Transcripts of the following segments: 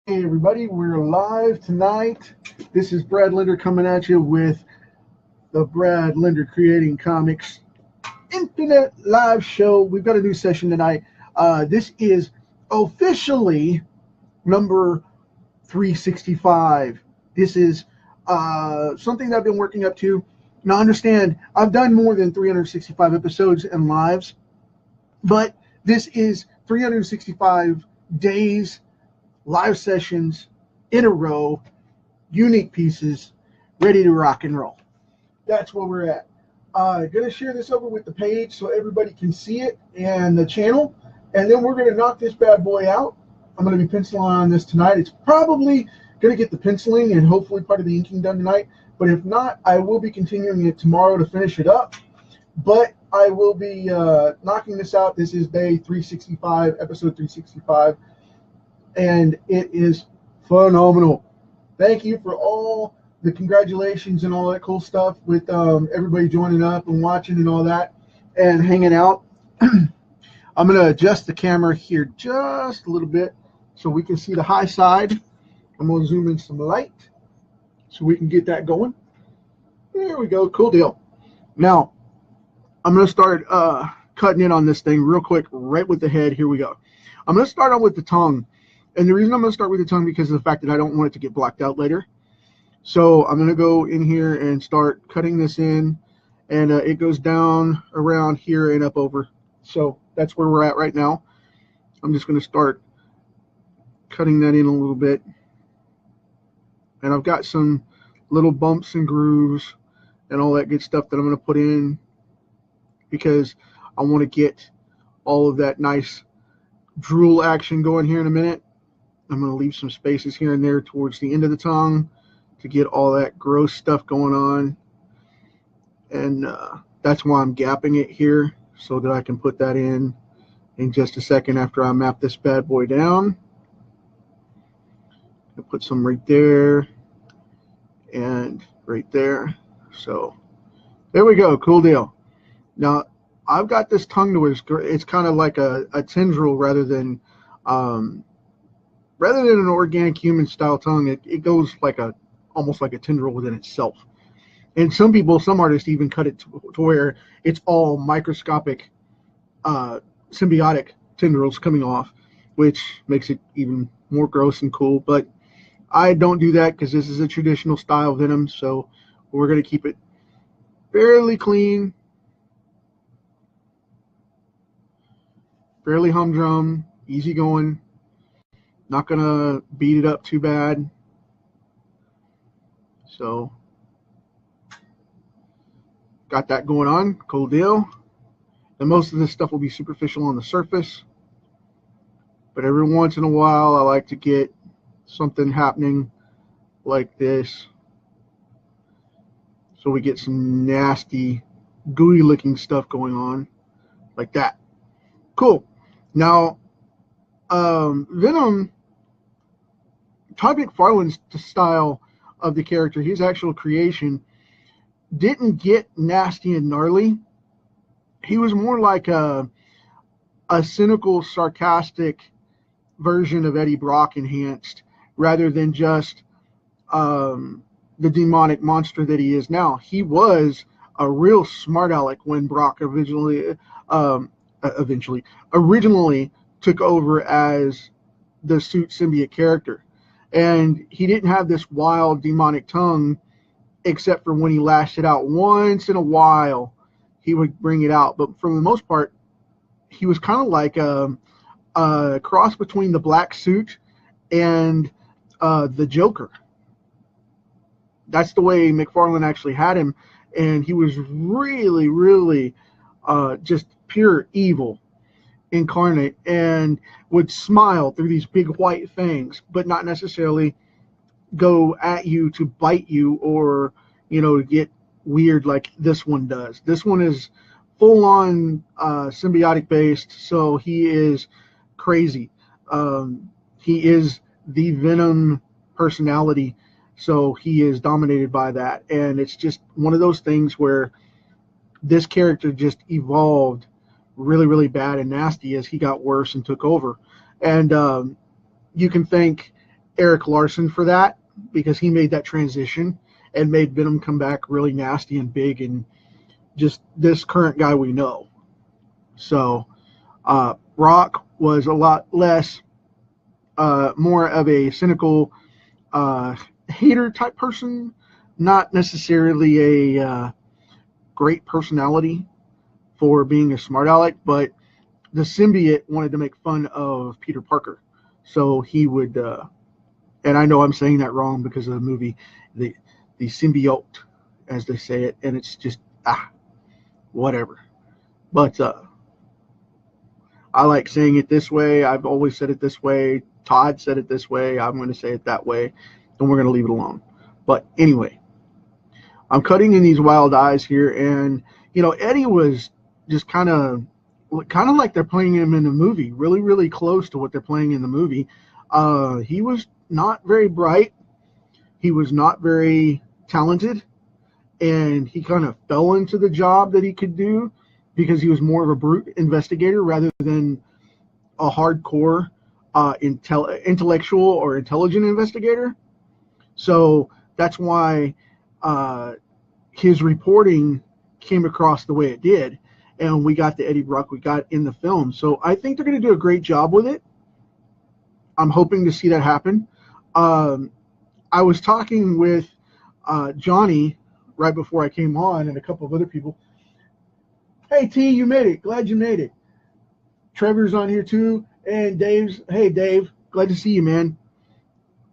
Hey everybody, we're live tonight. This is Brad Linder coming at you with the Brad Linder Creating Comics Infinite Live Show. We've got a new session tonight. This is officially number 365. This is something that I've been working up to. Now understand, I've done more than 365 episodes and lives, but this is 365 days live sessions in a row, unique pieces, ready to rock and roll. That's where we're at. Gonna share this over with the page so everybody can see it and the channel, and then we're gonna knock this bad boy out. I'm gonna be penciling on this tonight. It's probably gonna get the penciling and hopefully part of the inking done tonight, but if not, I will be continuing it tomorrow to finish it up. But I will be knocking this out. This is day 365, episode 365. And it is phenomenal. Thank you for all the congratulations and all that cool stuff with everybody joining up and watching and all that and hanging out. I'm going to adjust the camera here just a little bit so we can see the high side. I'm going to zoom in some light so we can get that going. There we go. Cool deal. Now, I'm going to start cutting in on this thing real quick, right with the head. Here we go. I'm going to start on with the tongue. And the reason I'm going to start with the tongue because of the fact that I don't want it to get blacked out later. So I'm going to go in here and start cutting this in. And it goes down around here and up over. So that's where we're at right now. I'm just going to start cutting that in a little bit. And I've got some little bumps and grooves and all that good stuff that I'm going to put in because I want to get all of that nice drool action going here in a minute. I'm going to leave some spaces here and there towards the end of the tongue to get all that gross stuff going on. And that's why I'm gapping it here so that I can put that in just a second after I map this bad boy down. I'll put some right there and right there. So there we go. Cool deal. Now, I've got this tongue to it's kind of like a tendril rather than an organic human style tongue. It goes like almost like a tendril within itself. And some artists even cut it to where it's all microscopic symbiotic tendrils coming off, which makes it even more gross and cool. But I don't do that because this is a traditional style Venom, so we're going to keep it fairly clean, fairly humdrum, easy going. Not going to beat it up too bad. So, got that going on. Cool deal. And most of this stuff will be superficial on the surface. But every once in a while, I like to get something happening like this. So we get some nasty, gooey looking stuff going on. Like that. Cool. Now, Venom, Todd McFarlane's style of the character, his actual creation, didn't get nasty and gnarly. He was more like a cynical, sarcastic version of Eddie Brock enhanced, rather than just the demonic monster that he is now. He was a real smart aleck when Brock originally took over as the suit symbiote character. And he didn't have this wild demonic tongue, except for when he lashed it out. Once in a while, he would bring it out. But for the most part, he was kind of like a cross between the black suit and the Joker. That's the way McFarlane actually had him. And he was really, really just pure evil incarnate, and would smile through these big white fangs, but not necessarily go at you to bite you or, get weird like this one does. This one is full on symbiotic based, so he is crazy. He is the Venom personality, so he is dominated by that. And it's just one of those things where this character just evolved really, really bad and nasty as he got worse and took over. And you can thank Eric Larson for that, because he made that transition and made Venom come back really nasty and big and just this current guy we know. So Rock was a lot less, more of a cynical hater type person, not necessarily a great personality for being a smart aleck, but the symbiote wanted to make fun of Peter Parker. So he would, and I know I'm saying that wrong because of the movie, the symbiote, as they say it, and it's just, whatever. But I like saying it this way. I've always said it this way. Todd said it this way. I'm going to say it that way, and we're going to leave it alone. But anyway, I'm cutting in these wild eyes here, and Eddie was just kind of like they're playing him in the movie, really, really close to what they're playing in the movie. He was not very bright. He was not very talented, and he kind of fell into the job that he could do because he was more of a brute investigator rather than a hardcore intellectual or intelligent investigator. So that's why his reporting came across the way it did, and we got the Eddie Brock we got in the film. So I think they're going to do a great job with it. I'm hoping to see that happen. I was talking with Johnny right before I came on, and a couple of other people. Hey, T, you made it. Glad you made it. Trevor's on here too, and Dave's. Hey, Dave. Glad to see you, man.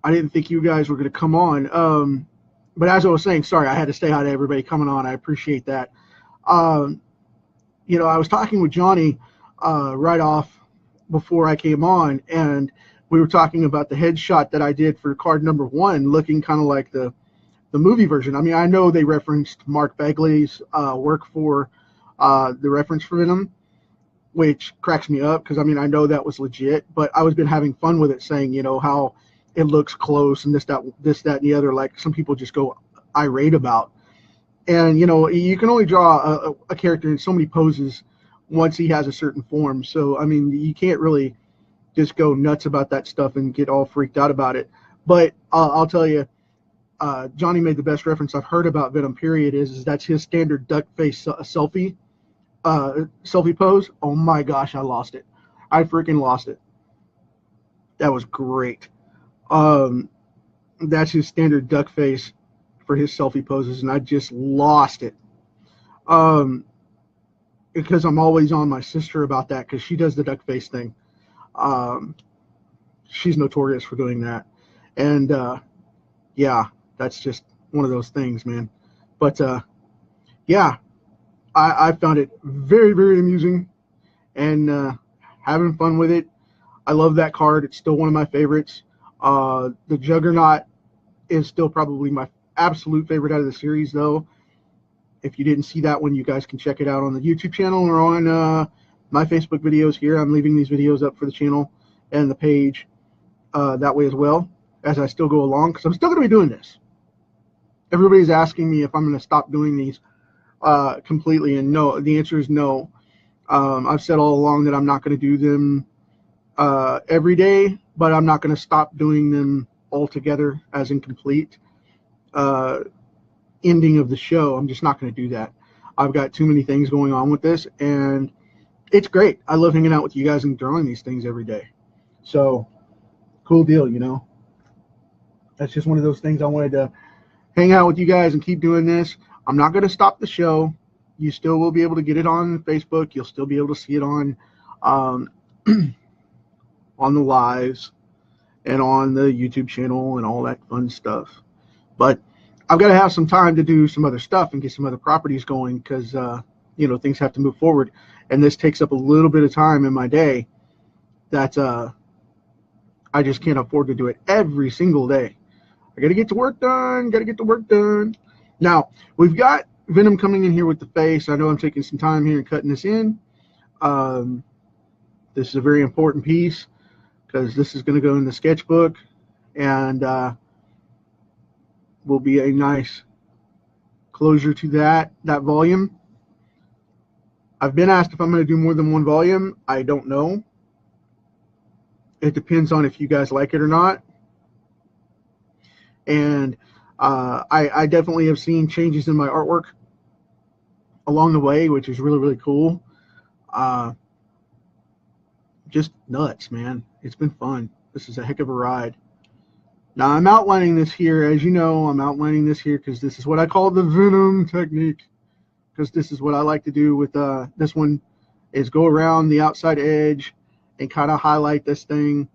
I didn't think you guys were going to come on. But as I was saying, sorry, I had to say hi to everybody coming on. I appreciate that. I was talking with Johnny right off before I came on, and we were talking about the headshot that I did for card number 1, looking kind of like the movie version. I mean, I know they referenced Mark Bagley's work for the reference for Venom, which cracks me up because, I mean, I know that was legit, but I was been having fun with it, saying, how it looks close and this, that, and the other, like some people just go irate about. And, you can only draw a character in so many poses once he has a certain form. So, I mean, you can't really just go nuts about that stuff and get all freaked out about it. But I'll tell you, Johnny made the best reference I've heard about Venom, period, is that's his standard duck face selfie pose. Oh my gosh, I lost it. I freaking lost it. That was great. That's his standard duck face for his selfie poses, and I just lost it. Because I'm always on my sister about that, because she does the duck face thing. She's notorious for doing that. And yeah, that's just one of those things, man. But yeah, I found it very, very amusing and having fun with it. I love that card. It's still one of my favorites. The Juggernaut is still probably my absolute favorite out of the series, though. If you didn't see that one, you guys can check it out on the YouTube channel or on my Facebook videos here. I'm leaving these videos up for the channel and the page that way as well, as I still go along, because I'm still going to be doing this. Everybody's asking me if I'm going to stop doing these completely, and no, the answer is no. I've said all along that I'm not going to do them every day, but I'm not going to stop doing them altogether, as in complete ending of the show. I'm just not going to do that. I've got too many things going on with this, and it's great. I love hanging out with you guys and drawing these things every day. So, cool deal, That's just one of those things I wanted to hang out with you guys and keep doing this. I'm not going to stop the show. You still will be able to get it on Facebook. You'll still be able to see it on on the lives and on the YouTube channel and all that fun stuff. But I've got to have some time to do some other stuff and get some other properties going, because things have to move forward, and this takes up a little bit of time in my day that I just can't afford to do it every single day. I got to get to work done. Now, we've got Venom coming in here with the face. I know I'm taking some time here and cutting this in. This is a very important piece, because this is going to go in the sketchbook, and will be a nice closure to that volume. I've been asked if I'm going to do more than one volume. I don't know. It depends on if you guys like it or not. And I definitely have seen changes in my artwork along the way, which is really, really cool. Just nuts, man. It's been fun. This is a heck of a ride. Now I'm outlining this here, as you know, I'm outlining this here because this is what I call the Venom technique, because this is what I like to do with this one, is go around the outside edge and kind of highlight this thing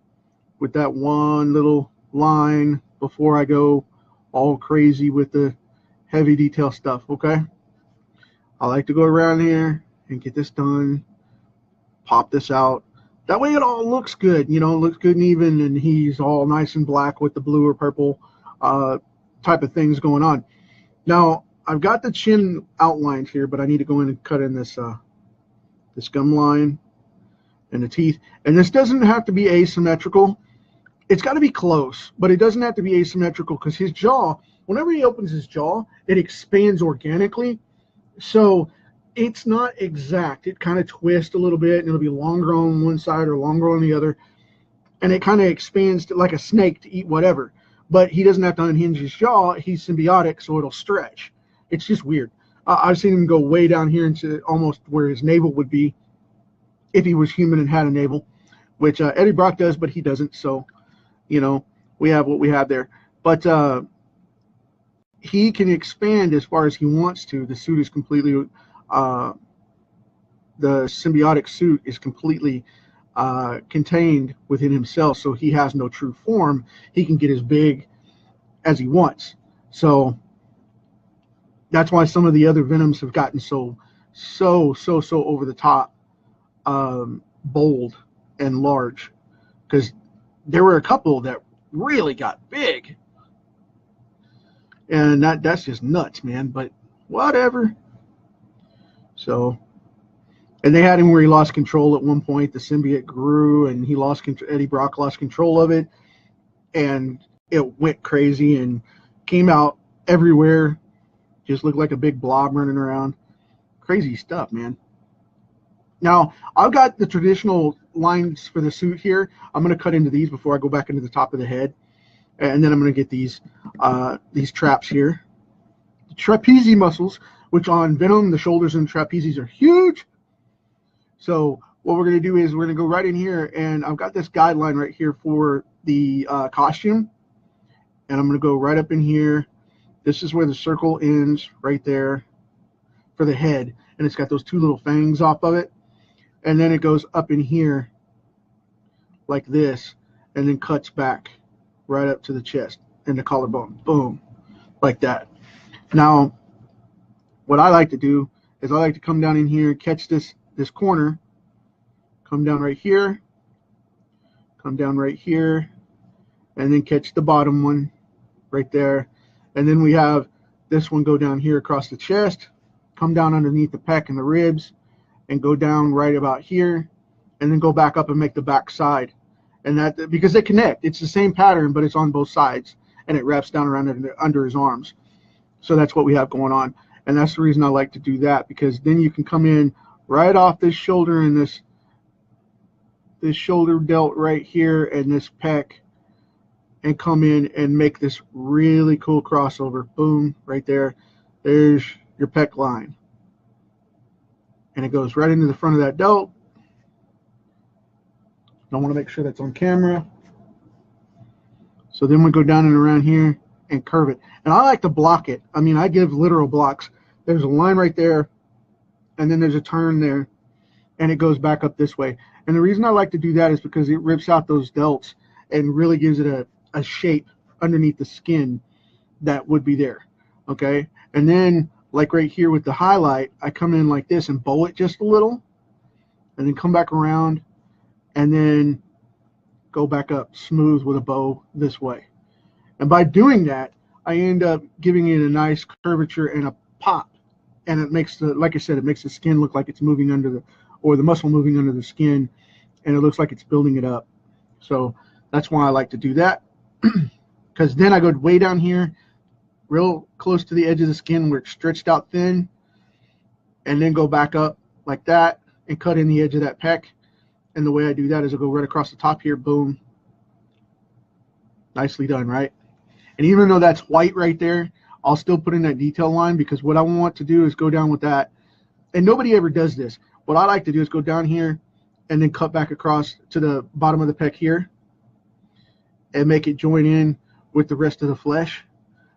with that one little line before I go all crazy with the heavy detail stuff. Okay, I like to go around here and get this done, pop this out. That way it all looks good, you know, it looks good and even, and he's all nice and black with the blue or purple type of things going on. Now, I've got the chin outlined here, but I need to go in and cut in this this gum line and the teeth. And this doesn't have to be asymmetrical. It's got to be close, but it doesn't have to be asymmetrical, because his jaw, whenever he opens his jaw, it expands organically. So it's not exact. It kind of twists a little bit, and it'll be longer on one side or longer on the other. And it kind of expands to, like a snake, to eat whatever. But he doesn't have to unhinge his jaw. He's symbiotic, so it'll stretch. It's just weird. I've seen him go way down here into almost where his navel would be if he was human and had a navel, which Eddie Brock does, but he doesn't. So, you know, we have what we have there. But he can expand as far as he wants to. The suit is completely, the symbiotic suit is completely contained within himself, so he has no true form. He can get as big as he wants. So that's why some of the other Venoms have gotten so over the top, bold and large, because there were a couple that really got big, and that's just nuts, man. But whatever. So, and they had him where he lost control at one point. The symbiote grew, and he lost Eddie Brock lost control of it, and it went crazy and came out everywhere. Just looked like a big blob running around. Crazy stuff, man. Now, I've got the traditional lines for the suit here. I'm going to cut into these before I go back into the top of the head. And then I'm going to get these traps here. The trapezius muscles, which on Venom, the shoulders and trapezius are huge. So what we're going to do is we're going to go right in here, and I've got this guideline right here for the costume. And I'm going to go right up in here. This is where the circle ends, right there, for the head. And it's got those two little fangs off of it. And then it goes up in here like this, and then cuts back right up to the chest and the collarbone. Boom. Like that. Now, what I like to do is I like to come down in here, catch this corner, come down right here, come down right here, and then catch the bottom one right there. And then we have this one go down here across the chest, come down underneath the pec and the ribs, and go down right about here, and then go back up and make the back side. And that, because they connect, it's the same pattern, but it's on both sides, and it wraps down around under his arms. So that's what we have going on. And that's the reason I like to do that, because then you can come in right off this shoulder and this shoulder delt right here and this pec, and come in and make this really cool crossover. Boom, right there. There's your pec line. And it goes right into the front of that delt. I want to make sure that's on camera. So then we go down and around here and curve it. And I like to block it. I mean, I give literal blocks. There's a line right there, and then there's a turn there, and it goes back up this way. And the reason I like to do that is because it rips out those delts and really gives it a shape underneath the skin that would be there. Okay, and then like right here with the highlight, I come in like this and bow it just a little, and then come back around, and then go back up smooth with a bow this way. And by doing that, I end up giving it a nice curvature and a pop, and it makes the, like I said, it makes the skin look like it's moving under the, or the muscle moving under the skin, and it looks like it's building it up. So that's why I like to do that, because then I go way down here, real close to the edge of the skin where it's stretched out thin, and then go back up like that and cut in the edge of that pec. And the way I do that is I go right across the top here, boom. Nicely done, right? And even though that's white right there, I'll still put in that detail line, because what I want to do is go down with that. And nobody ever does this. What I like to do is go down here and then cut back across to the bottom of the pec here and make it join in with the rest of the flesh.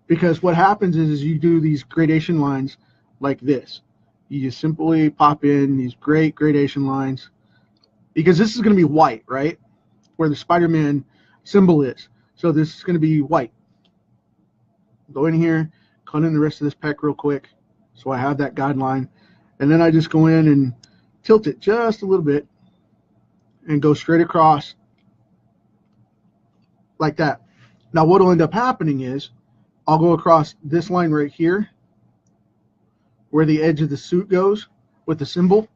Because what happens is you do these gradation lines like this. You just simply pop in these great gradation lines, because this is going to be white, right? Where the Spider-Man symbol is. So this is going to be white. Go in here, cut in the rest of this pec real quick, so I have that guideline. And then I just go in and tilt it just a little bit and go straight across like that. Now what will end up happening is I'll go across this line right here where the edge of the suit goes with the symbol,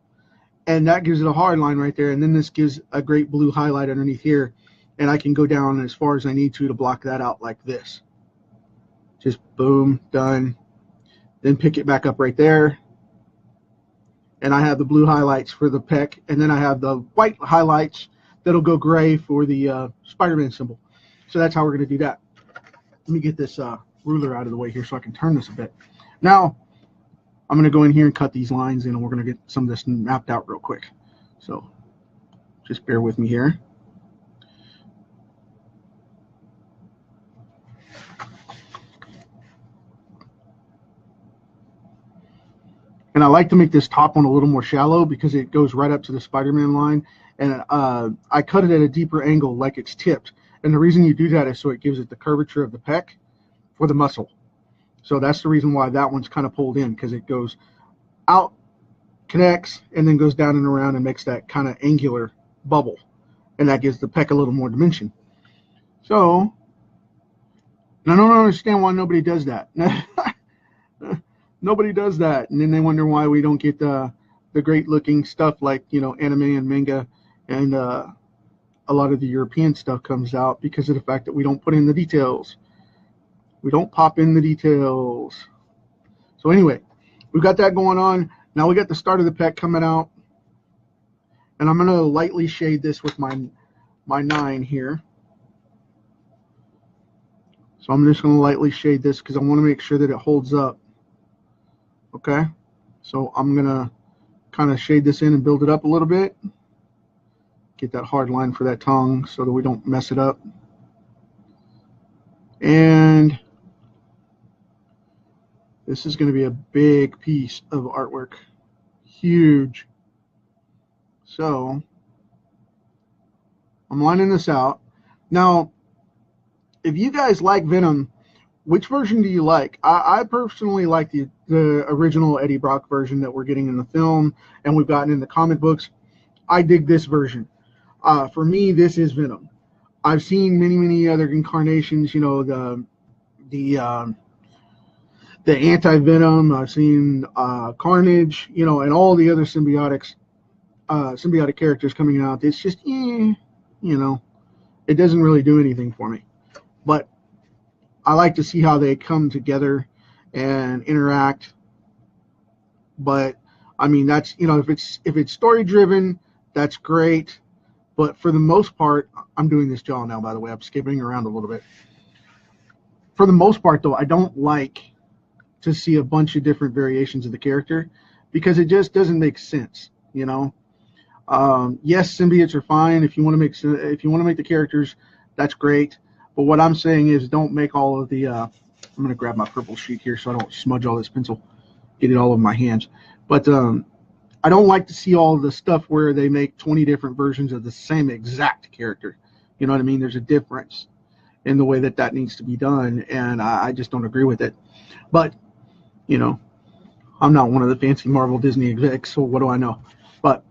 and that gives it a hard line right there. And then this gives a great blue highlight underneath here, and I can go down as far as I need to block that out like this. Just boom, done. Then pick it back up right there, and I have the blue highlights for the pec, and then I have the white highlights that'll go gray for the Spider-Man symbol. So that's how we're going to do that. Let me get this ruler out of the way here so I can turn this a bit. Now I'm going to go in here and cut these lines in, and we're going to get some of this mapped out real quick. So just bear with me here. And I like to make this top one a little more shallow because it goes right up to the Spider-Man line. And I cut it at a deeper angle, like it's tipped. And the reason you do that is so it gives it the curvature of the pec for the muscle. So that's the reason why that one's kind of pulled in, because it goes out, connects, and then goes down and around and makes that kind of angular bubble. And that gives the pec a little more dimension. So, and I don't understand why nobody does that. Nobody does that, and then they wonder why we don't get the great looking stuff like, you know, anime and manga, and a lot of the European stuff comes out because of the fact that we don't put in the details. We don't pop in the details. So anyway, we've got that going on. Now we got the start of the pec coming out, and I'm going to lightly shade this with my 9 here. So I'm just going to lightly shade this because I want to make sure that it holds up. Okay, so I'm gonna kind of shade this in and build it up a little bit, get that hard line for that tongue so that we don't mess it up. And this is going to be a big piece of artwork, huge. So I'm lining this out. Now if you guys like Venom, which version do you like? I personally like the original Eddie Brock version that we're getting in the film and we've gotten in the comic books. I dig this version. For me, this is Venom. I've seen many other incarnations, you know, the anti-Venom. I've seen Carnage, you know, and all the other symbiotic characters coming out. It's just, you know, it doesn't really do anything for me. But I like to see how they come together and interact. But I mean, that's, you know, if it's story driven, that's great. But for the most part, I'm doing this jaw now, by the way. I'm skipping around a little bit. For the most part, though, I don't like to see a bunch of different variations of the character because it just doesn't make sense, you know. Yes, symbiotes are fine if you want to make the characters, that's great. But what I'm saying is, don't make all of the. I'm going to grab my purple sheet here so I don't smudge all this pencil, get it all over my hands. But I don't like to see all the stuff where they make 20 different versions of the same exact character. You know what I mean? There's a difference in the way that needs to be done, and I just don't agree with it. But, you know, I'm not one of the fancy Marvel Disney execs, so what do I know? But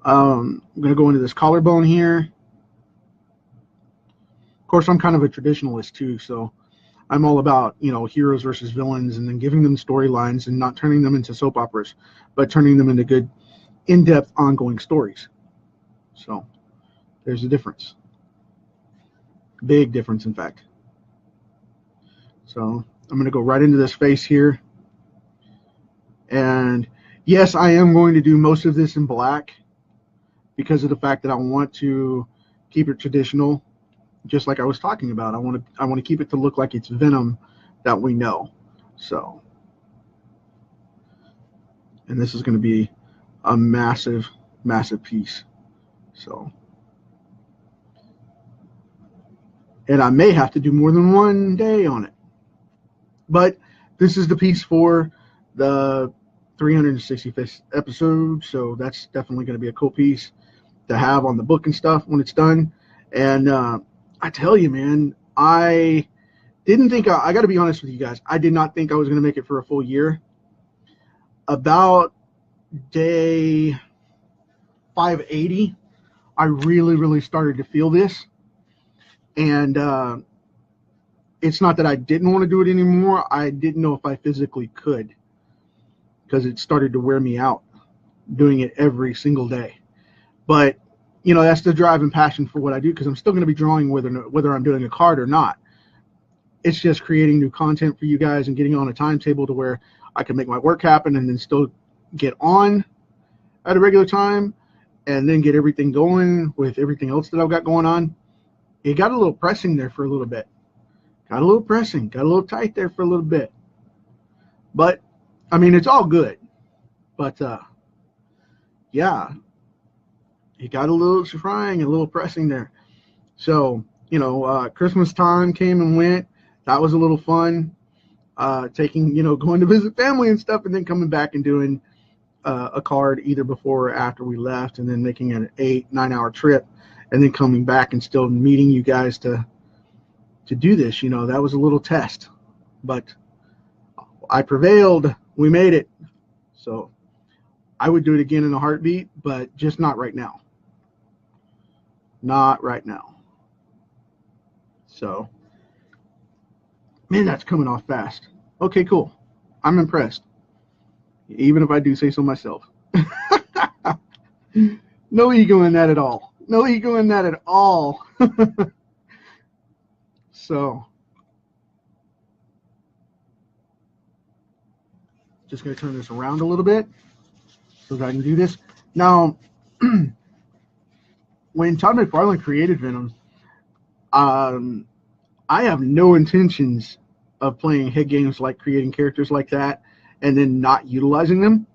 I'm going to go into this collarbone here. Of course, I'm kind of a traditionalist too, so I'm all about, you know, heroes versus villains and then giving them storylines and not turning them into soap operas, but turning them into good, in-depth, ongoing stories. So there's a difference. Big difference, in fact. So I'm going to go right into this face here. And yes, I am going to do most of this in black because of the fact that I want to keep it traditional. just like I was talking about. I want to keep it to look like it's Venom that we know. So, and this is going to be a massive, massive piece. So, and I may have to do more than one day on it. But this is the piece for the 365th episode, so that's definitely going to be a cool piece to have on the book and stuff when it's done. And I tell you, man, I didn't think, I got to be honest with you guys, I did not think I was going to make it for a full year. About day 580, I really started to feel this. And it's not that I didn't want to do it anymore. I didn't know if I physically could, because it started to wear me out doing it every single day. But, you know, that's the drive and passion for what I do, because I'm still going to be drawing whether I'm doing a card or not. It's just creating new content for you guys and getting on a timetable to where I can make my work happen and then still get on at a regular time and then get everything going with everything else that I've got going on. It got a little pressing there for a little bit. Got a little pressing, got a little tight there for a little bit. But, I mean, it's all good. But, yeah, it got a little trying, a little pressing there. So, you know, Christmas time came and went. That was a little fun. Taking, you know, going to visit family and stuff, and then coming back and doing a card either before or after we left, and then making an 8-9 hour trip, and then coming back and still meeting you guys to do this. You know, that was a little test, but I prevailed. We made it. So I would do it again in a heartbeat, but just not right now. Not right now. So, man, that's coming off fast. Okay, cool. I'm impressed. Even if I do say so myself. No ego in that at all. No ego in that at all. So, just going to turn this around a little bit so that I can do this. Now, when Todd McFarlane created Venom, I have no intentions of playing head games like creating characters like that and then not utilizing them.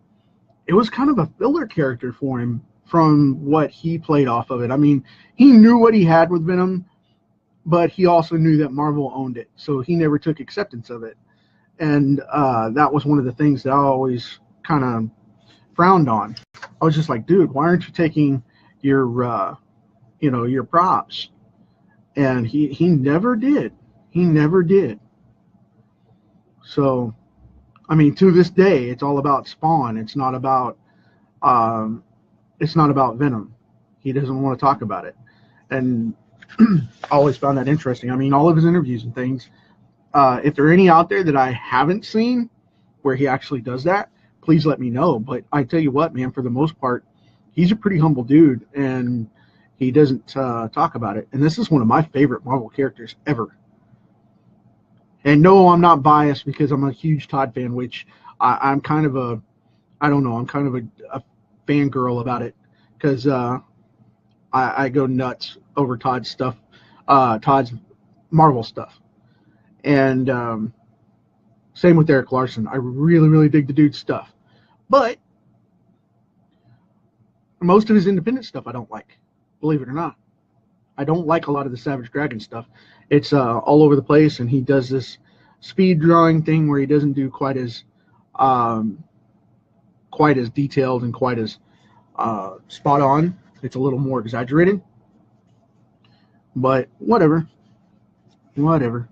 It was kind of a filler character for him from what he played off of it. I mean, he knew what he had with Venom, but he also knew that Marvel owned it, so he never took acceptance of it. And that was one of the things that I always kind of frowned on. I was just like, dude, why aren't you taking your, you know, your props? And he never did. He never did. So, I mean, to this day, it's all about Spawn. It's not about Venom. He doesn't want to talk about it. And I always found that interesting. I mean, all of his interviews and things, if there are any out there that I haven't seen where he actually does that, please let me know. But I tell you what, man, for the most part, he's a pretty humble dude, and he doesn't talk about it. And this is one of my favorite Marvel characters ever. And no, I'm not biased because I'm a huge Todd fan, which I'm kind of a, I don't know, I'm kind of a fangirl about it, because I go nuts over Todd's stuff, Todd's Marvel stuff. And same with Eric Larson. I really dig the dude's stuff. But most of his independent stuff I don't like, believe it or not. I don't like a lot of the Savage Dragon stuff. It's all over the place, and he does this speed drawing thing where he doesn't do quite as detailed and quite as spot on. It's a little more exaggerated. But whatever. Whatever.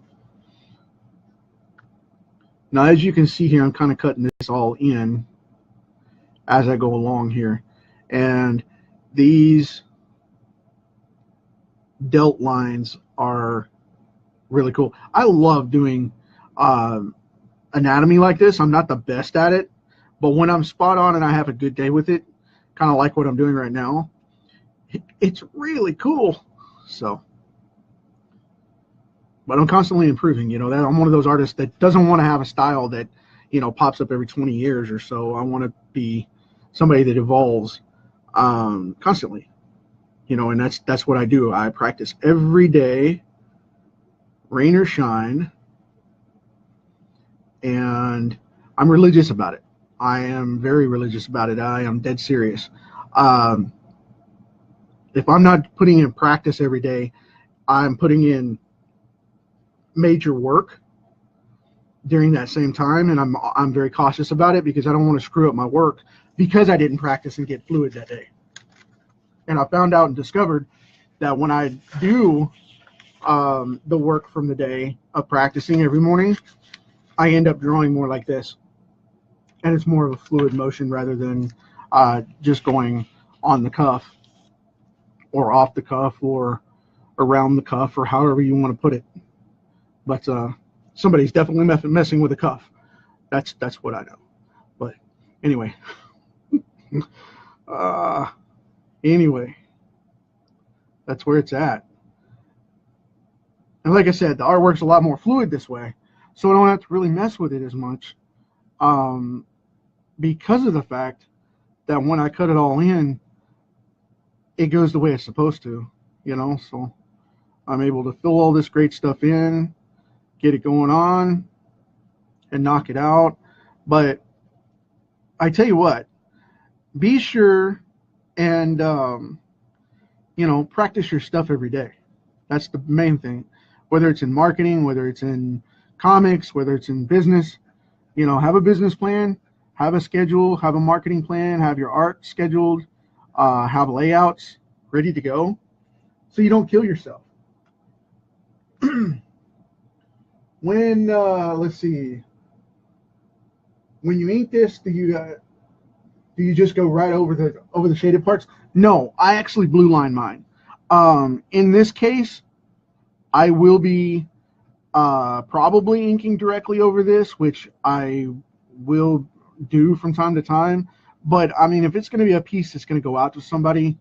Now, as you can see here, I'm kind of cutting this all in as I go along here. And these delt lines are really cool. I love doing anatomy like this. I'm not the best at it, but when I'm spot on and I have a good day with it, kind of like what I'm doing right now, it's really cool. So, but I'm constantly improving. You know, that I'm one of those artists that doesn't want to have a style that, you know, pops up every 20 years or so. I want to be somebody that evolves constantly. You know, and that's what I do. I practice every day, rain or shine. And I'm religious about it. I am very religious about it. I am dead serious. If I'm not putting in practice every day, I'm putting in major work during that same time, and I'm very cautious about it because I don't want to screw up my work because I didn't practice and get fluid that day. And I found out and discovered that when I do the work from the day of practicing every morning, I end up drawing more like this, and it's more of a fluid motion rather than just going on the cuff or off the cuff or around the cuff or however you want to put it. But somebody's definitely messing with the cuff. That's what I know. But anyway, anyway, that's where it's at. And like I said, the artwork's a lot more fluid this way, so I don't have to really mess with it as much, because of the fact that when I cut it all in, it goes the way it's supposed to, you know. So I'm able to fill all this great stuff in, get it going on, and knock it out. But I tell you what, be sure and practice your stuff every day. That's the main thing. Whether it's in marketing, whether it's in comics, whether it's in business, have a business plan, have a schedule, have a marketing plan, have your art scheduled, have layouts ready to go, so you don't kill yourself. When let's see, when you ink this, do you just go right over the shaded parts? No, I actually blue line mine. In this case, I will be probably inking directly over this, which I will do from time to time. But I mean, if it's going to be a piece that's going to go out to somebody,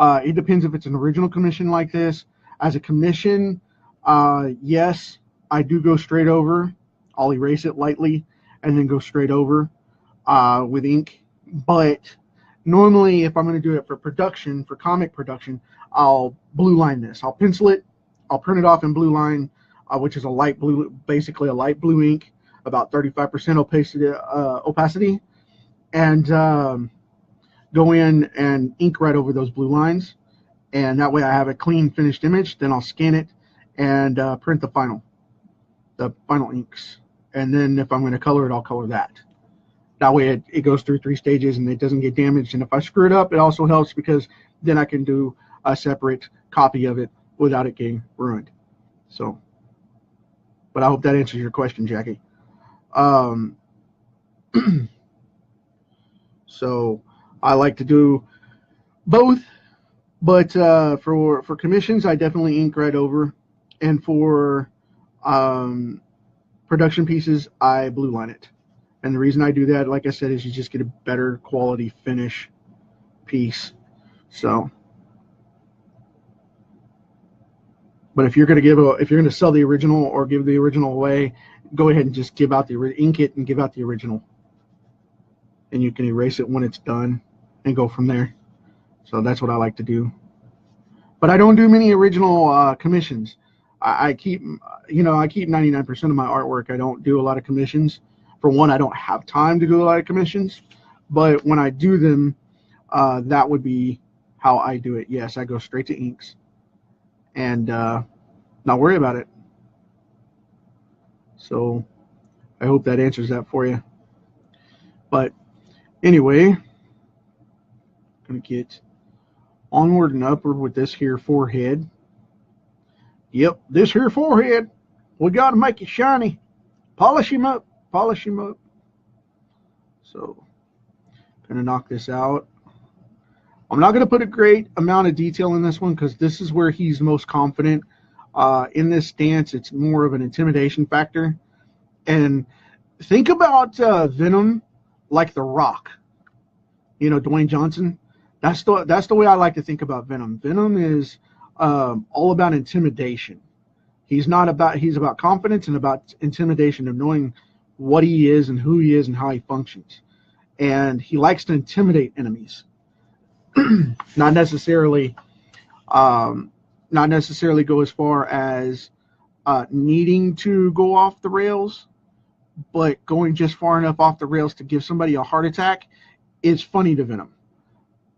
it depends if it's an original commission like this. As a commission, yes, I do go straight over. I'll erase it lightly and then go straight over with ink. But normally, if I'm going to do it for production, for comic production, I'll blue line this. I'll pencil it. I'll print it off in blue line, which is a light blue, basically a light blue ink, about 35% opacity, and go in and ink right over those blue lines. And that way I have a clean finished image. Then I'll scan it and print the final inks. And then if I'm going to color it, I'll color that. That way it goes through 3 stages and it doesn't get damaged. And if I screw it up, it also helps because then I can do a separate copy of it without it getting ruined. So, but I hope that answers your question, Jackie. So I like to do both, but for commissions, I definitely ink right over, and for production pieces, I blue line it. And the reason I do that, like I said, is you just get a better quality finish piece. So, but if you're going to sell the original or give the original away, go ahead and just give out ink it and give out the original, and you can erase it when it's done and go from there. So that's what I like to do. But I don't do many original commissions. I keep 99% of my artwork. I don't do a lot of commissions. For one, I don't have time to do a lot of commissions. But when I do them, that would be how I do it. Yes, I go straight to inks and not worry about it. So I hope that answers that for you. But anyway, I'm going to get onward and upward with this here forehead. Yep, this here forehead, we got to make it shiny. Polish him up. Polish him up. So going to knock this out. I'm not going to put a great amount of detail in this one because this is where he's most confident. In this stance, it's more of an intimidation factor. And think about Venom like The Rock. Dwayne Johnson. That's the way I like to think about Venom. Venom is all about intimidation. He's about confidence and about intimidation of knowing what he is and who he is and how he functions. And he likes to intimidate enemies. not necessarily go as far as needing to go off the rails, but going just far enough off the rails to give somebody a heart attack is funny to Venom.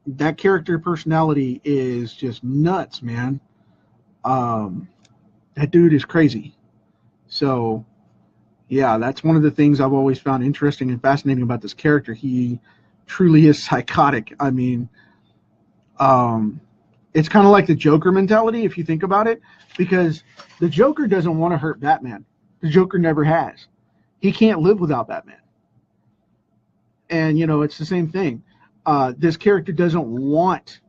That character personality is just nuts, man. That dude is crazy. So, yeah, that's one of the things I've always found interesting and fascinating about this character. He truly is psychotic. I mean, it's kind of like the Joker mentality, if you think about it, because the Joker doesn't want to hurt Batman. The Joker never has. He can't live without Batman. And, you know, it's the same thing. This character doesn't want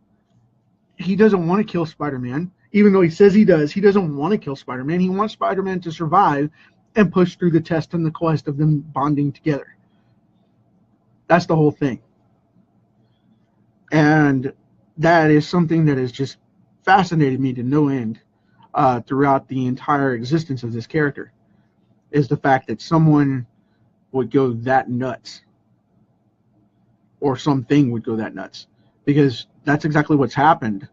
to kill Spider-Man, even though he says he does. He doesn't want to kill Spider-Man. He wants Spider-Man to survive and push through the test and the quest of them bonding together. That's the whole thing. And that is something that has just fascinated me to no end throughout the entire existence of this character, is the fact that someone would go that nuts, or something would go that nuts, because that's exactly what's happened.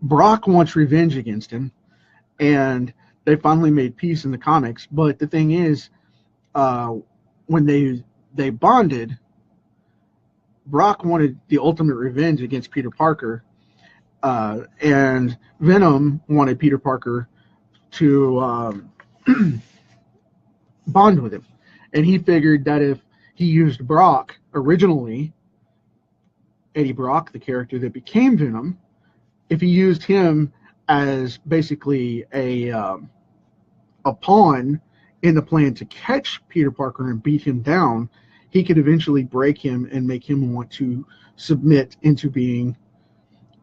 Brock wants revenge against him, and they finally made peace in the comics. But the thing is, when they bonded, Brock wanted the ultimate revenge against Peter Parker, and Venom wanted Peter Parker to bond with him. And he figured that if he used Brock originally, Eddie Brock, the character that became Venom, if he used him as basically a pawn in the plan to catch Peter Parker and beat him down, he could eventually break him and make him want to submit into being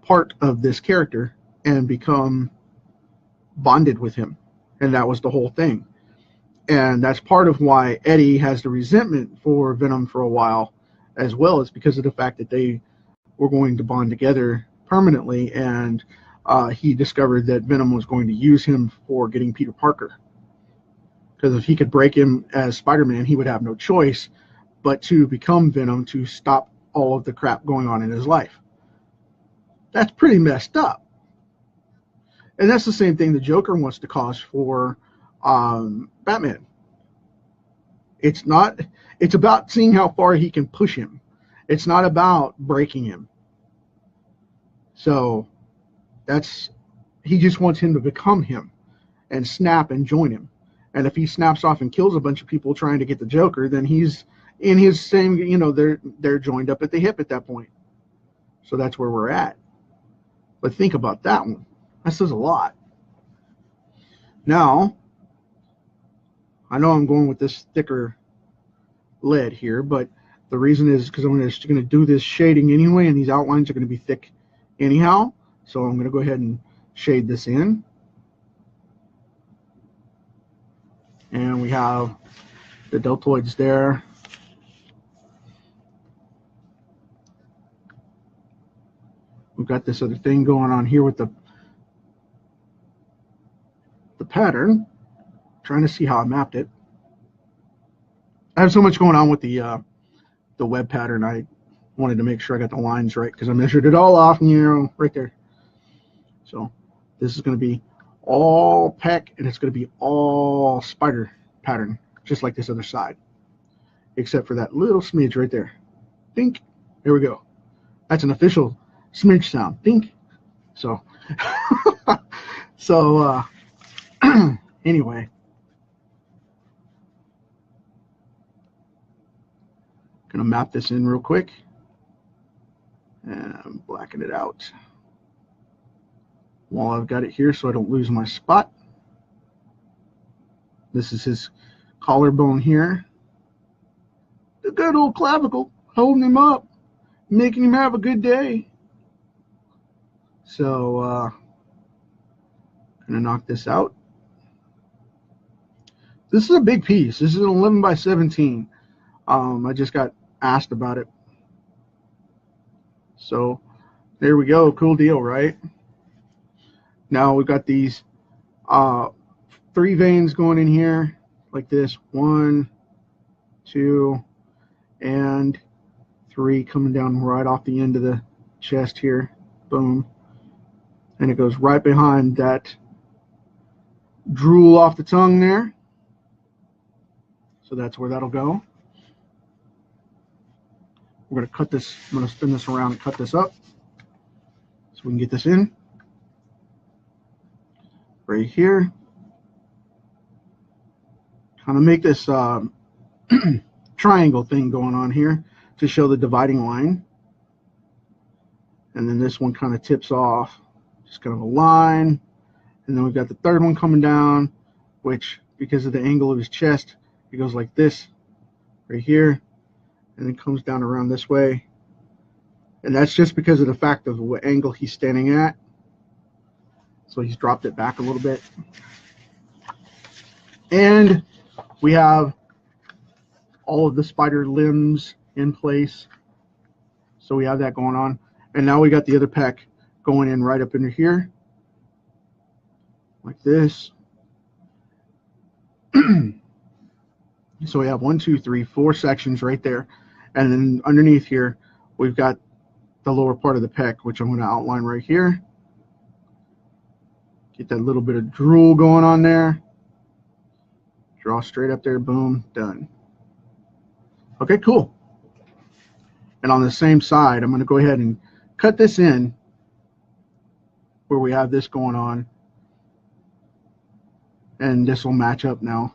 part of this character and become bonded with him. And that was the whole thing. And that's part of why Eddie has the resentment for Venom for a while as well, is because of the fact that they were going to bond together permanently, and he discovered that Venom was going to use him for getting Peter Parker. Because if he could break him as Spider-Man, he would have no choice but to become Venom to stop all of the crap going on in his life. That's pretty messed up. And that's the same thing the Joker wants to cause for Batman. It's about seeing how far he can push him. It's not about breaking him. So he just wants him to become him and snap and join him. And if he snaps off and kills a bunch of people trying to get the Joker, then he's in his same, you know, they're joined up at the hip at that point. So that's where we're at. But think about that one. That says a lot. Now, I know I'm going with this thicker lead here, but the reason is because I'm just going to do this shading anyway, and these outlines are going to be thick anyhow. So I'm going to go ahead and shade this in. And we have the deltoids there. We've got this other thing going on here with the pattern. Trying to see how I mapped it. I have so much going on with the web pattern. I wanted to make sure I got the lines right because I measured it all off, you know, right there. So this is going to be all peck, and it's going to be all spider pattern, just like this other side, except for that little smidge right there. Dink. There we go. That's an official smidge sound. Dink. So, anyway. Gonna map this in real quick and blacken it out while I've got it here so I don't lose my spot. This is his collarbone here. The good old clavicle holding him up, making him have a good day. So gonna knock this out. This is a big piece. This is an 11 by 17. I just got asked about it. So there we go. Cool deal, right? Now we've got these 3 veins going in here like this. 1, 2, and 3 coming down right off the end of the chest here. Boom. And it goes right behind that drool off the tongue there. So that's where that'll go. We're going to cut this, I'm going to spin this around and cut this up so we can get this in. Right here. Kind of make this triangle thing going on here to show the dividing line. And then this one kind of tips off, just kind of a line. And then we've got the third one coming down, which because of the angle of his chest, it goes like this right here, and then comes down around this way. And that's just because of the fact of what angle he's standing at. So he's dropped it back a little bit. And we have all of the spider limbs in place. So we have that going on. And now we got the other pec going in right up into here. Like this. So we have 1, 2, 3, 4 sections right there. And then underneath here, we've got the lower part of the pec, which I'm going to outline right here. Get that little bit of drool going on there. Draw straight up there, boom, done. Okay, cool. And on the same side, I'm going to go ahead and cut this in where we have this going on. And this will match up now.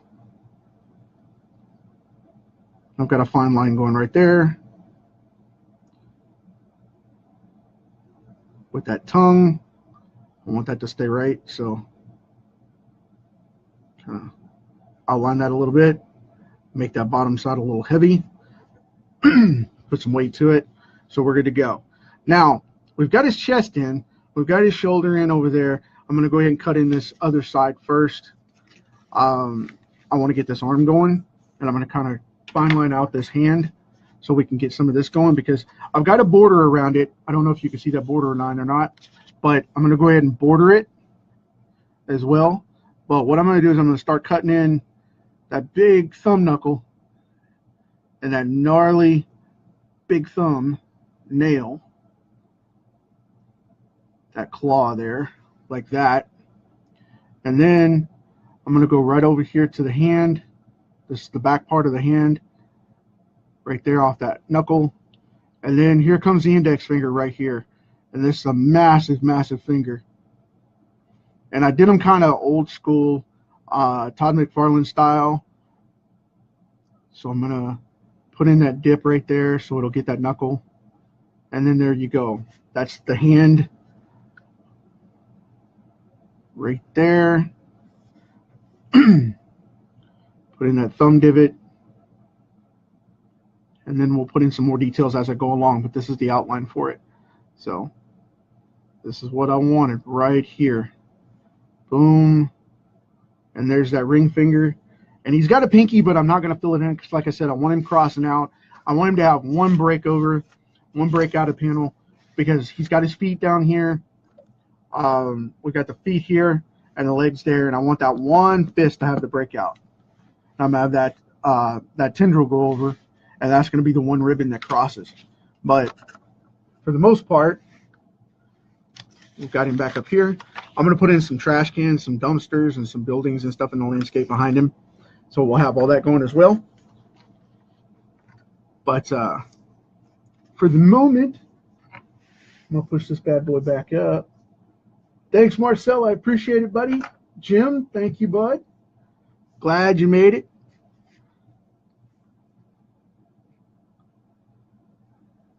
I've got a fine line going right there with that tongue. I want that to stay right, so kind of outline that a little bit, make that bottom side a little heavy, put some weight to it, so we're good to go. Now, we've got his chest in, we've got his shoulder in over there. I'm going to go ahead and cut in this other side first. I want to get this arm going, and I'm going to kind of fine line out this hand so we can get some of this going, because I've got a border around it. I don't know if you can see that border line or not, but I'm going to go ahead and border it as well. But what I'm going to do is I'm going to start cutting in that big thumb knuckle and that gnarly big thumb nail, that claw there, like that. And then I'm going to go right over here to the hand. This is the back part of the hand, right there off that knuckle. And then here comes the index finger right here. And this is a massive, massive finger. And I did them kind of old school, Todd McFarlane style. So I'm going to put in that dip right there so it'll get that knuckle. And then there you go. That's the hand right there. Put in that thumb divot, and then we'll put in some more details as I go along, but this is the outline for it. So this is what I wanted right here. Boom. And there's that ring finger. And he's got a pinky, but I'm not going to fill it in because, like I said, I want him crossing out. I want him to have one break over, one break out of panel, because he's got his feet down here. We got the feet here and the legs there, and I want that one fist to have the breakout. I'm going to have that tendril go over, and that's going to be the one ribbon that crosses. But for the most part, we've got him back up here. I'm going to put in some trash cans, some dumpsters, and some buildings and stuff in the landscape behind him. So we'll have all that going as well. But for the moment, I'm going to push this bad boy back up. Thanks, Marcel. I appreciate it, buddy. Jim, thank you, bud. Glad you made it.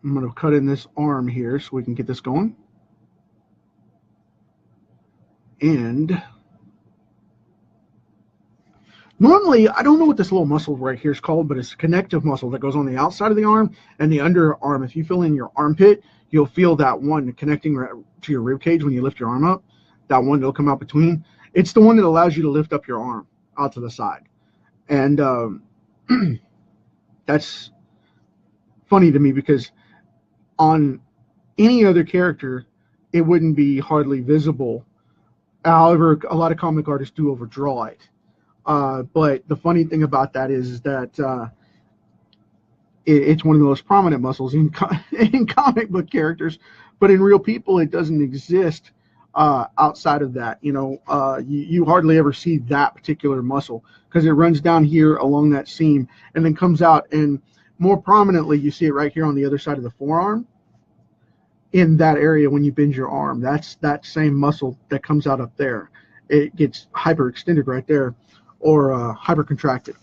I'm going to cut in this arm here so we can get this going. And normally, I don't know what this little muscle right here is called, but it's a connective muscle that goes on the outside of the arm and the underarm. If you feel in your armpit, you'll feel that one connecting to your rib cage when you lift your arm up. That one that'll come out between. It's the one that allows you to lift up your arm out to the side. And that's funny to me because on any other character, it wouldn't be hardly visible. However, a lot of comic artists do overdraw it. But the funny thing about that is that it's one of the most prominent muscles in comic book characters, but in real people, it doesn't exist outside of that. You hardly ever see that particular muscle because it runs down here along that seam and then comes out, and more prominently you see it right here on the other side of the forearm in that area. When you bend your arm, that's that same muscle that comes out up there. It gets hyperextended right there, or hypercontracted.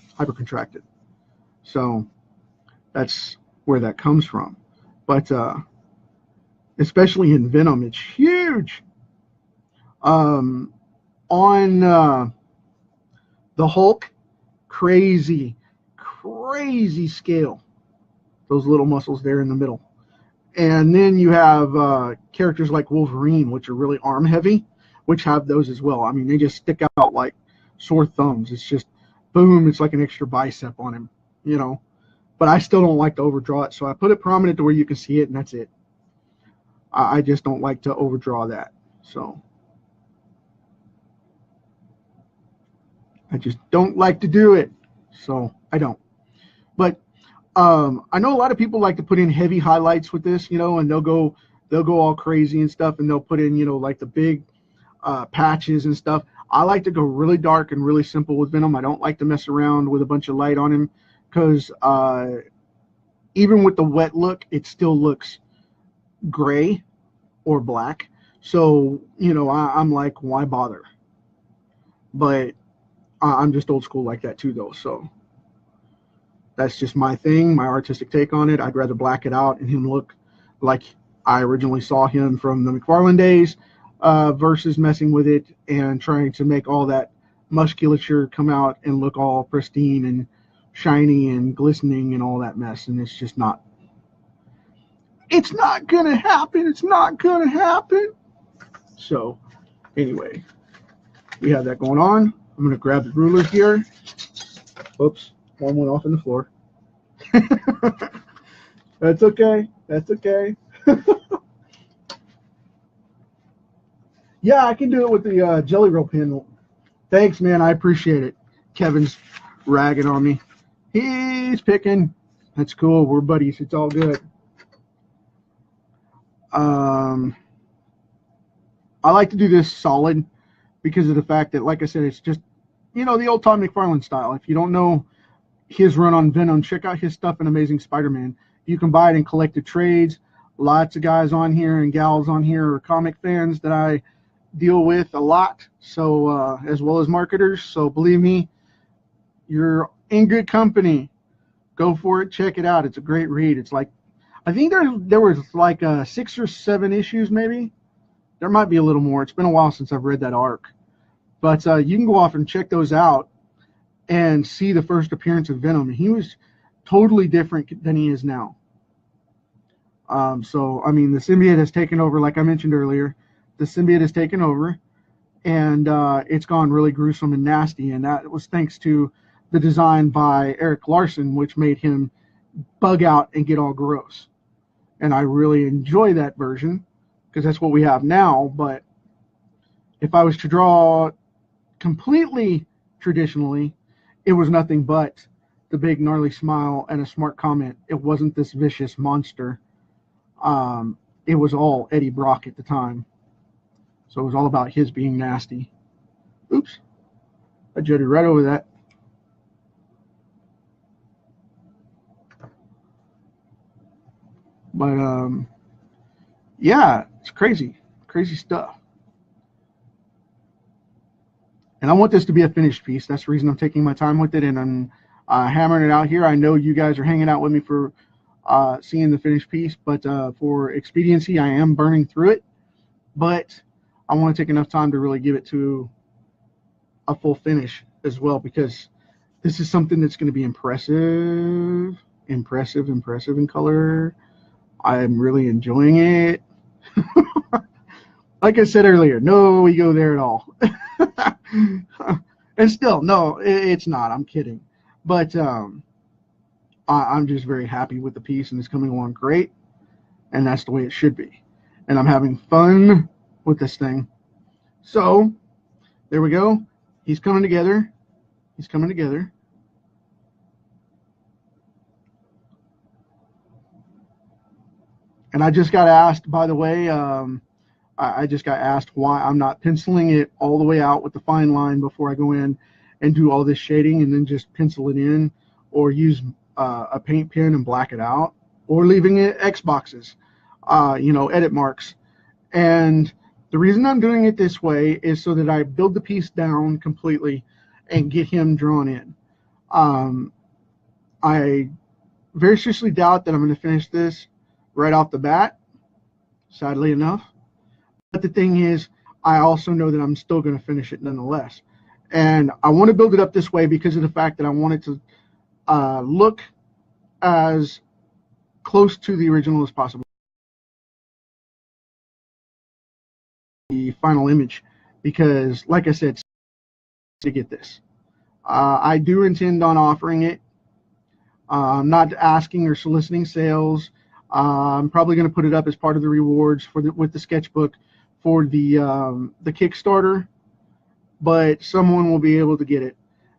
So that's where that comes from. But especially in Venom, it's huge. On the Hulk, crazy scale. Those little muscles there in the middle. And then you have characters like Wolverine, which are really arm heavy, which have those as well. I mean, they just stick out like sore thumbs. It's just, boom, it's like an extra bicep on him, But I still don't like to overdraw it, so I put it prominent to where you can see it, and that's it. I just don't like to overdraw that. So I just don't like to do it. So I don't. But I know a lot of people like to put in heavy highlights with this, and they'll go all crazy and stuff, and they'll put in, like the big patches and stuff. I like to go really dark and really simple with Venom. I don't like to mess around with a bunch of light on him, because even with the wet look, it still looks gray or black. So, I'm like, why bother? But I'm just old school like that too, though. So that's just my thing, my artistic take on it. I'd rather black it out and him look like I originally saw him from the McFarlane days, versus messing with it and trying to make all that musculature come out and look all pristine and shiny and glistening and all that mess. And it's just not. It's not gonna happen. It's not gonna happen. So anyway, we have that going on. I'm gonna grab the ruler here. Oops, one went off on the floor. That's okay. That's okay. Yeah, I can do it with the Jelly Roll pen. Thanks, man. I appreciate it. Kevin's ragging on me. He's picking. That's cool. We're buddies. It's all good. I like to do this solid because of the fact that, like I said, it's just, the old Todd McFarlane style. If you don't know his run on Venom, check out his stuff in Amazing Spider-Man. You can buy it in collected trades. Lots of guys on here and gals on here are comic fans that I deal with a lot, so as well as marketers. So believe me, you're in good company. Go for it. Check it out. It's a great read. It's like, I think there was like 6 or 7 issues, maybe. There might be a little more. It's been a while since I've read that arc. But you can go off and check those out and see the first appearance of Venom. He was totally different than he is now. So, I mean, the symbiote has taken over, like I mentioned earlier. The symbiote has taken over, and it's gone really gruesome and nasty. And that was thanks to the design by Eric Larson, which made him bug out and get all gross. And I really enjoy that version because that's what we have now. But if I was to draw completely traditionally, it was nothing but the big gnarly smile and a smart comment. It wasn't this vicious monster. It was all Eddie Brock at the time. So it was all about his being nasty. Oops. I jutted right over that. But, yeah, it's crazy. Crazy stuff. And I want this to be a finished piece. That's the reason I'm taking my time with it, and I'm hammering it out here. I know you guys are hanging out with me for seeing the finished piece, but for expediency, I am burning through it. But I want to take enough time to really give it to a full finish as well, because this is something that's going to be impressive in color. I'm really enjoying it. Like I said earlier, no ego there at all. And still, no, it's not. I'm kidding. But I'm just very happy with the piece, and it's coming along great. And that's the way it should be. And I'm having fun with this thing. So, there we go. He's coming together. He's coming together. And I just got asked, by the way, I just got asked why I'm not penciling it all the way out with the fine line before I go in and do all this shading and then just pencil it in, or use a paint pen and black it out, or leaving it X boxes, edit marks. And the reason I'm doing it this way is so that I build the piece down completely and get him drawn in. I very seriously doubt that I'm going to finish this right off the bat, sadly enough. But the thing is, I also know that I'm still going to finish it nonetheless. And I want to build it up this way because of the fact that I want it to look as close to the original as possible. The final image, because like I said, to get this, I do intend on offering it. I'm not asking or soliciting sales. I'm probably going to put it up as part of the rewards with the sketchbook for the Kickstarter, but someone will be able to get it.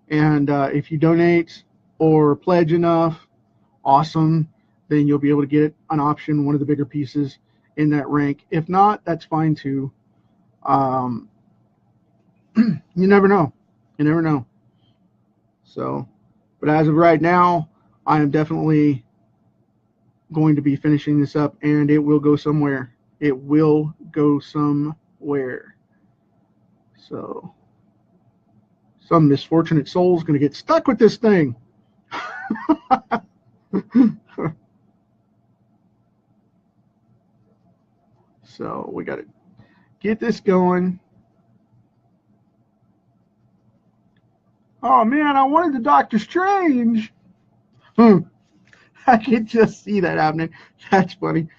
And if you donate or pledge enough, awesome, then you'll be able to get an option, one of the bigger pieces in that rank. If not, that's fine too. You never know. You never know. So, but as of right now, I am definitely going to be finishing this up, and it will go somewhere. It will go somewhere. So, some misfortunate soul is going to get stuck with this thing. So, we got to get this going. Oh man, I wanted the Doctor Strange. I could just see that happening. That's funny.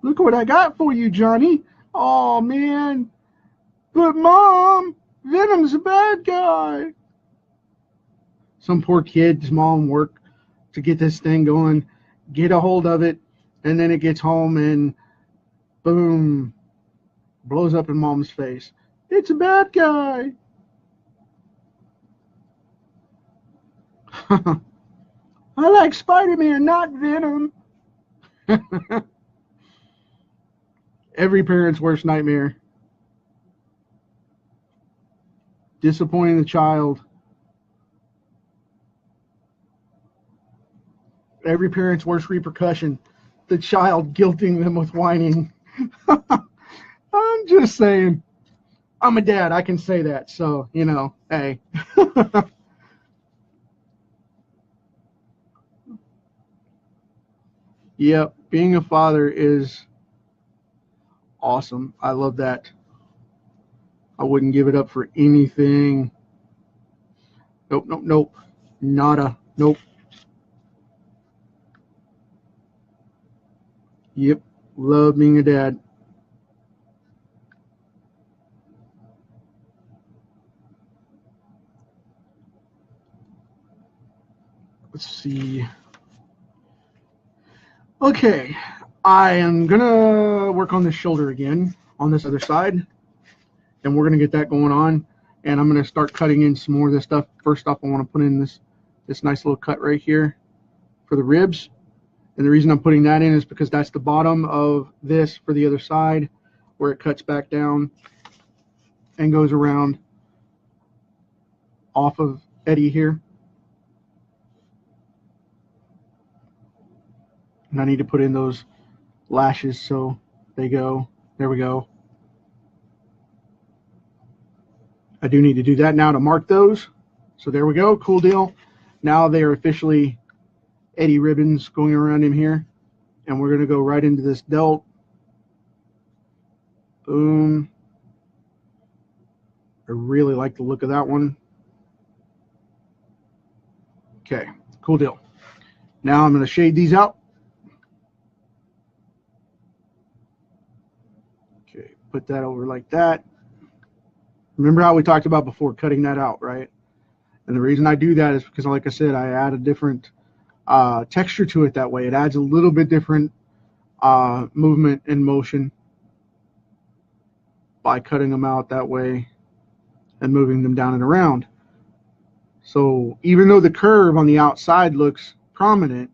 Look what I got for you, Johnny. Oh man. But Mom, Venom's a bad guy. Some poor kid's mom worked to get this thing going, get a hold of it, and then it gets home and boom, blows up in Mom's face. It's a bad guy. I like Spider-Man, not Venom. Every parent's worst nightmare. Disappointing the child. Every parent's worst repercussion. The child guilting them with whining. I'm just saying. I'm a dad. I can say that. So, hey. Yep. Being a father is awesome. I love that. I wouldn't give it up for anything. Nope, nope, nope. Nada. Nope. Yep. Love being a dad. Let's see. Okay. I am going to work on this shoulder again on this other side. And we're going to get that going on. And I'm going to start cutting in some more of this stuff. First off, I want to put in this nice little cut right here for the ribs. And the reason I'm putting that in is because that's the bottom of this for the other side, where it cuts back down and goes around off of Eddie here. And I need to put in those lashes so they go. There we go. I do need to do that now to mark those. So there we go. Cool deal. Now they are officially Eddie ribbons going around him here. And we're going to go right into this delt. Boom. I really like the look of that one. Okay, cool deal. Now I'm going to shade these out. Okay, put that over like that. Remember how we talked about before cutting that out, right? And the reason I do that is because, like I said, I add a different texture to it that way. It adds a little bit different movement and motion by cutting them out that way and moving them down and around. So even though the curve on the outside looks prominent,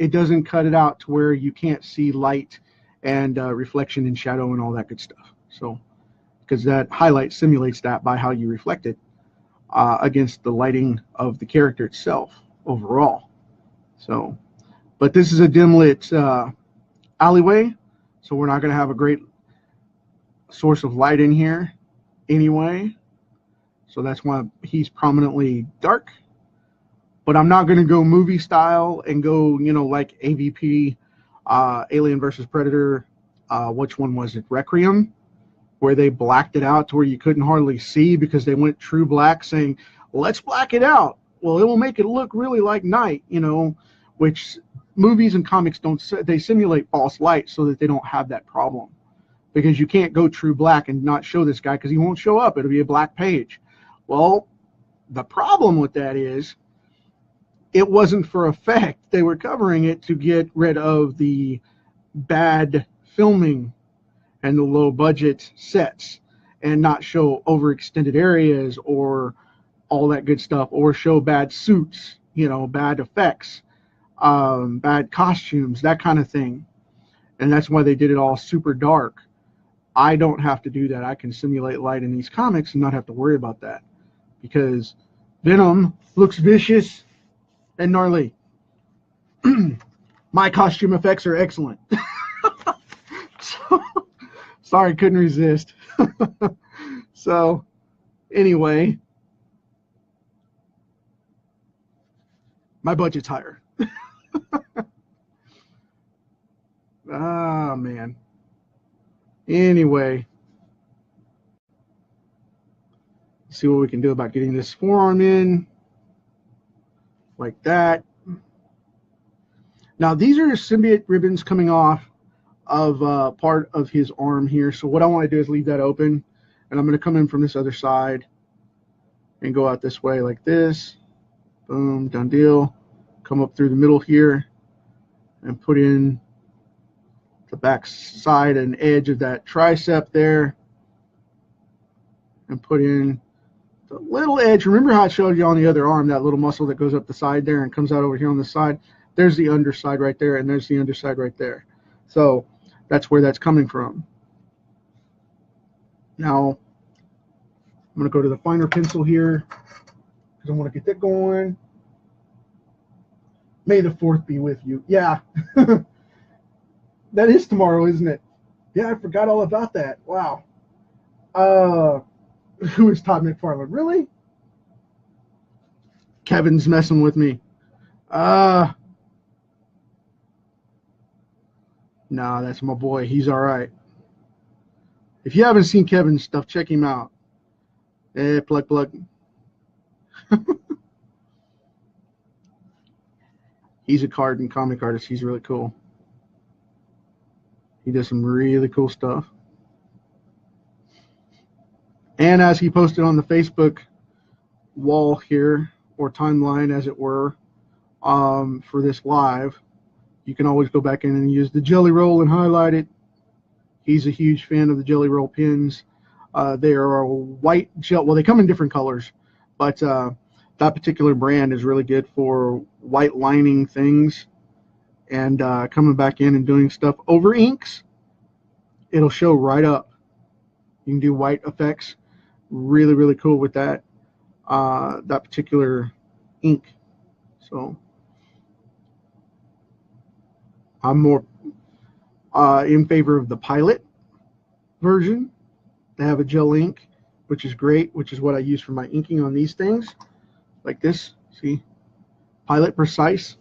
it doesn't cut it out to where you can't see light and reflection and shadow and all that good stuff. So because that highlight simulates that by how you reflect it against the lighting of the character itself overall. So, but this is a dim lit alleyway, so we're not going to have a great source of light in here anyway. So that's why he's prominently dark. But I'm not going to go movie style and go, you know, like AVP, Alien versus Predator. Which one was it? Requiem, where they blacked it out to where you couldn't hardly see because they went true black, saying, let's black it out. Well, it will make it look really like night, you know, which movies and comics don't. They simulate false light so that they don't have that problem. Because you can't go true black and not show this guy because he won't show up. It'll be a black page. Well, the problem with that is it wasn't for effect. They were covering it to get rid of the bad filming and the low budget sets and not show overextended areas or all that good stuff, or show bad suits, you know, bad effects, bad costumes, that kind of thing. And that's why they did it all super dark. I don't have to do that. I can simulate light in these comics and not have to worry about that, because Venom looks vicious and gnarly. My costume effects are excellent. So, sorry, couldn't resist. So, anyway, my budget's higher. Ah, man. Anyway, let's see what we can do about getting this forearm in like that. Now, these are symbiote ribbons coming off of part of his arm here. So what I want to do is leave that open, and I'm going to come in from this other side and go out this way like this. Boom, done deal. Come up through the middle here and put in the back side and edge of that tricep there, and put in the little edge. Remember how I showed you on the other arm, that little muscle that goes up the side there and comes out over here on the side? There's the underside right there, and there's the underside right there. So that's where that's coming from. Now, I'm going to go to the finer pencil here because I want to get that going. May the 4th be with you. Yeah. That is tomorrow, isn't it? Yeah, I forgot all about that. Wow. Who is Todd McFarlane? Really? Kevin's messing with me. Nah, that's my boy. He's all right. If you haven't seen Kevin's stuff, check him out. Plug. He's a card and comic artist. He's really cool. He does some really cool stuff. And as he posted on the Facebook wall here, or timeline as it were, for this live, you can always go back in and use the jelly roll and highlight it. He's a huge fan of the jelly roll pins. They are a white gel. Well, they come in different colors, but that particular brand is really good for white lining things and coming back in and doing stuff over inks. It'll show right up. You can do white effects. Really, really cool with that that particular ink. So I'm more in favor of the Pilot version. They have a gel ink, which is great, which is what I use for my inking on these things, like this. See, Pilot Precise.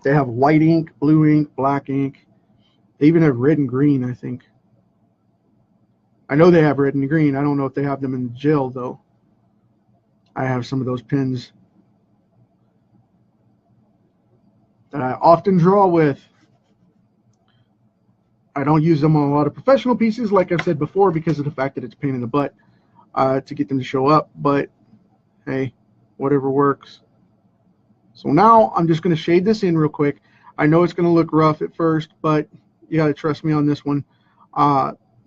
They have white ink, blue ink, black ink. They even have red and green, I think. I know they have red and green. I don't know if they have them in the gel, though. I have some of those pens that I often draw with. I don't use them on a lot of professional pieces, like I've said before, because of the fact that it's a pain in the butt to get them to show up. But, hey, whatever works. So now I'm just going to shade this in real quick. I know it's going to look rough at first, but you got to trust me on this one.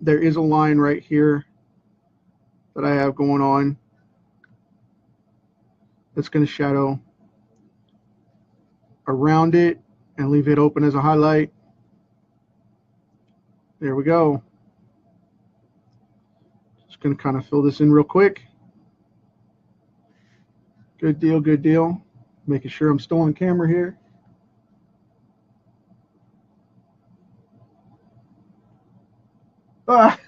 There is a line right here that I have going on. That's going to shadow around it and leave it open as a highlight. There we go. Just going to kind of fill this in real quick. Good deal, good deal. Making sure I'm still on camera here. Ah.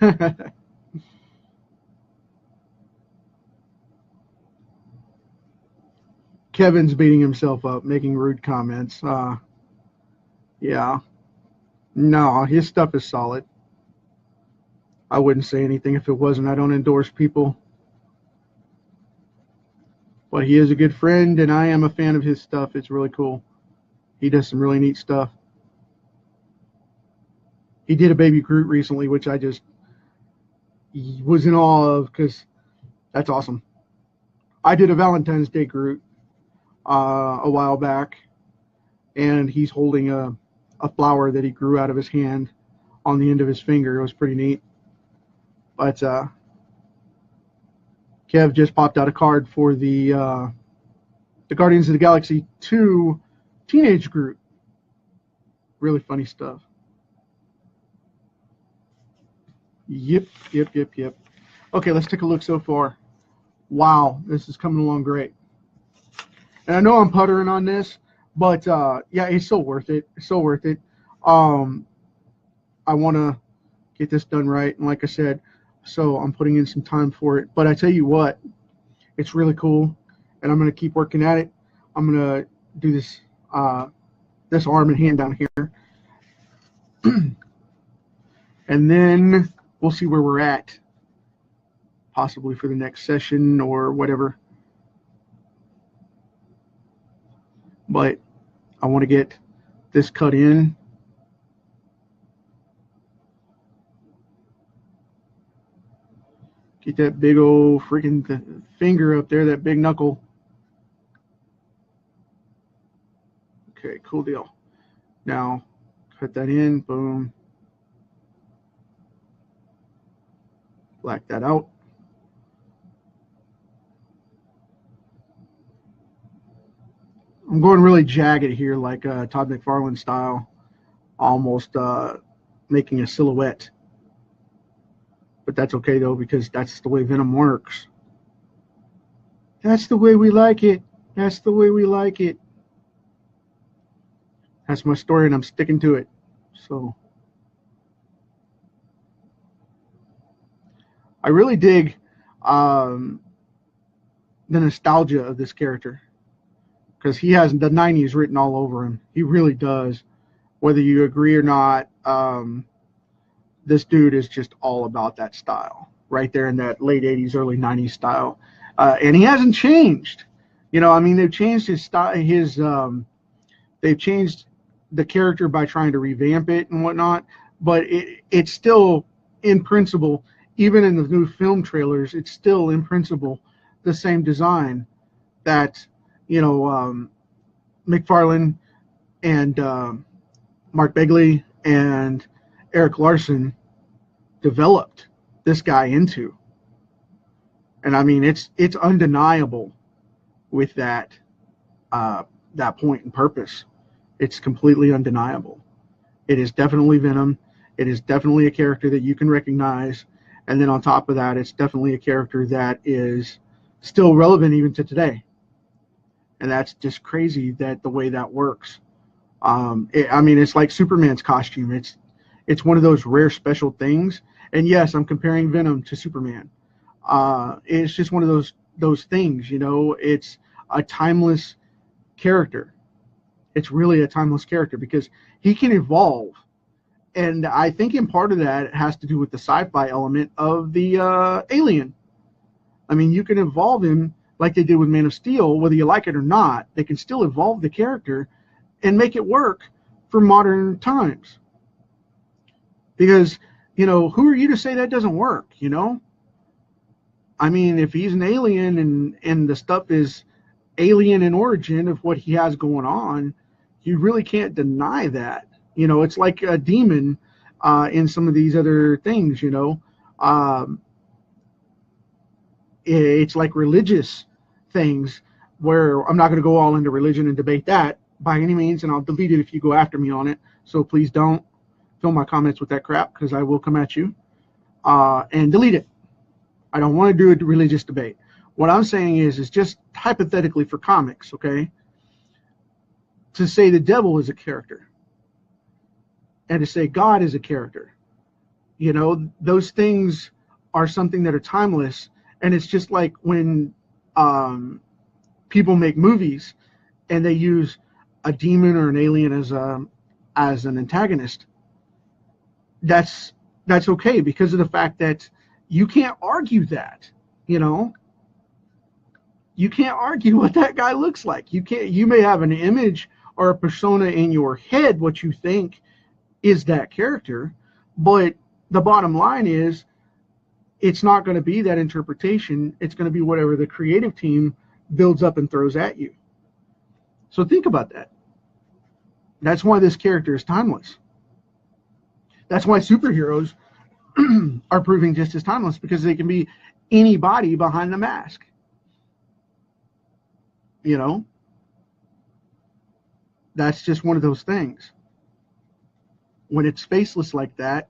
Kevin's beating himself up, making rude comments. Yeah. No, his stuff is solid. I wouldn't say anything if it wasn't. I don't endorse people. But he is a good friend, and I am a fan of his stuff. It's really cool. He does some really neat stuff. He did a baby Groot recently, which I just was in awe of because that's awesome. I did a Valentine's Day Groot a while back, and he's holding a flower that he grew out of his hand on the end of his finger. It was pretty neat. But Kev just popped out a card for the Guardians of the Galaxy 2 Teenage Groot. Really funny stuff. Yep. Okay, let's take a look so far. Wow, this is coming along great. And I know I'm puttering on this, but yeah, it's so worth it. It's so worth it. I want to get this done right, and like I said, so I'm putting in some time for it. But I tell you what, it's really cool, and I'm going to keep working at it. I'm going to do this this arm and hand down here, and then we'll see where we're at, possibly for the next session or whatever. But I want to get this cut in. Get that big old freaking finger up there, that big knuckle. Okay, cool deal. Now, cut that in, boom. Black that out. I'm going really jagged here, like Todd McFarlane style, almost making a silhouette. But that's okay, though, because that's the way Venom works. That's the way we like it. That's the way we like it. That's my story, and I'm sticking to it. So I really dig the nostalgia of this character, because he has the 90s written all over him. He really does. Whether you agree or not, this dude is just all about that style, right there in that late 80s, early 90s style. And he hasn't changed. You know, I mean, they've changed his style, they've changed the character by trying to revamp it and whatnot, but it's still, in principle, even in the new film trailers, it's still, in principle, the same design that, you know, McFarlane and Mark Bagley and Eric Larson developed this guy into. And I mean, it's undeniable with that point and purpose. It's completely undeniable. It is definitely Venom. It is definitely a character that you can recognize. And then on top of that, it's definitely a character that is still relevant even to today. And that's just crazy that the way that works. I mean, it's like Superman's costume. It's one of those rare special things. And yes, I'm comparing Venom to Superman. It's just one of those things, you know. It's a timeless character. It's really a timeless character because he can evolve. And I think in part of that, it has to do with the sci-fi element of the alien. I mean, you can evolve him like they did with Man of Steel, whether you like it or not. They can still evolve the character and make it work for modern times. Because, you know, who are you to say that doesn't work, you know? I mean, if he's an alien and the stuff is alien in origin of what he has going on, you really can't deny that. You know, it's like a demon in some of these other things, you know. It's like religious things. where I'm not going to go all into religion and debate that by any means, and I'll delete it if you go after me on it. So please don't fill my comments with that crap, because I will come at you and delete it. I don't want to do a religious debate. What I'm saying is just hypothetically for comics, okay, to say the devil is a character and to say God is a character, you know, those things are something that are timeless. And it's just like when people make movies and they use a demon or an alien as an antagonist. That's okay, because of the fact that you can't argue that, you know. You can't argue what that guy looks like. You may have an image or a persona in your head what you think is that character, but the bottom line is it's not going to be that interpretation. It's going to be whatever the creative team builds up and throws at you. So think about that. That's why this character is timeless. That's why superheroes are proving just as timeless, because they can be anybody behind the mask. You know, that's just one of those things. When it's faceless like that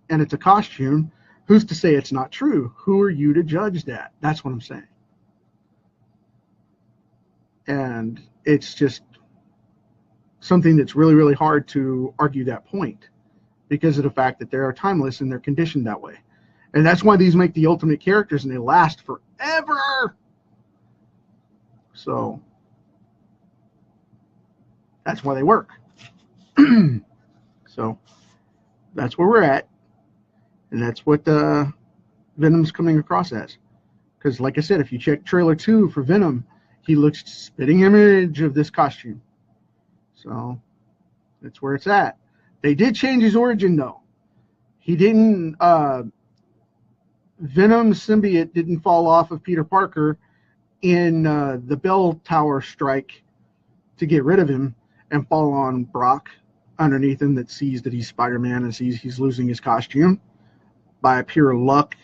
and it's a costume, who's to say it's not true? Who are you to judge that? That's what I'm saying. And it's just something that's really, really hard to argue that point, because of the fact that they are timeless and they're conditioned that way. And that's why these make the ultimate characters, and they last forever. So that's why they work. So that's where we're at, and that's what Venom's coming across as. Because like I said, if you check trailer 2 for Venom, he looks spitting image of this costume. So that's where it's at. They did change his origin, though. He didn't, Venom symbiote didn't fall off of Peter Parker in the bell tower strike to get rid of him and fall on Brock underneath him, that sees that he's Spider-Man and sees he's losing his costume by pure luck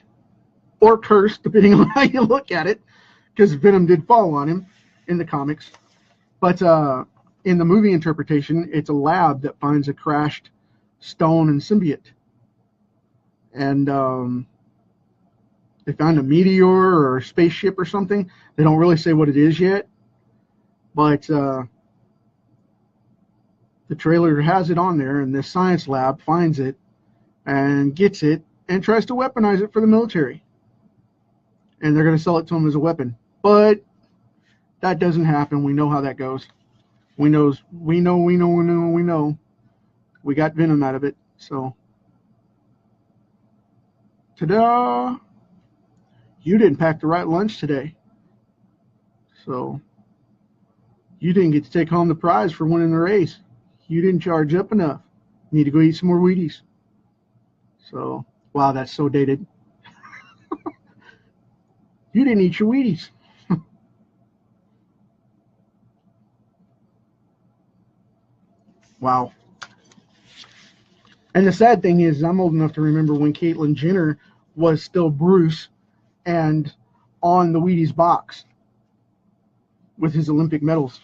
or curse, depending on how you look at it, because Venom did fall on him in the comics. But in the movie interpretation, it's a lab that finds a crashed stone and symbiote. And they found a meteor or a spaceship or something. They don't really say what it is yet, but the trailer has it on there, and this science lab finds it and gets it and tries to weaponize it for the military. And they're going to sell it to them as a weapon. But that doesn't happen. We know how that goes. We know. We got Venom out of it. So, ta-da! You didn't pack the right lunch today. So, you didn't get to take home the prize for winning the race. You didn't charge up enough. You need to go eat some more Wheaties. So, wow, that's so dated. You didn't eat your Wheaties. Wow. And the sad thing is, I'm old enough to remember when Caitlyn Jenner was still Bruce and on the Wheaties box with his Olympic medals.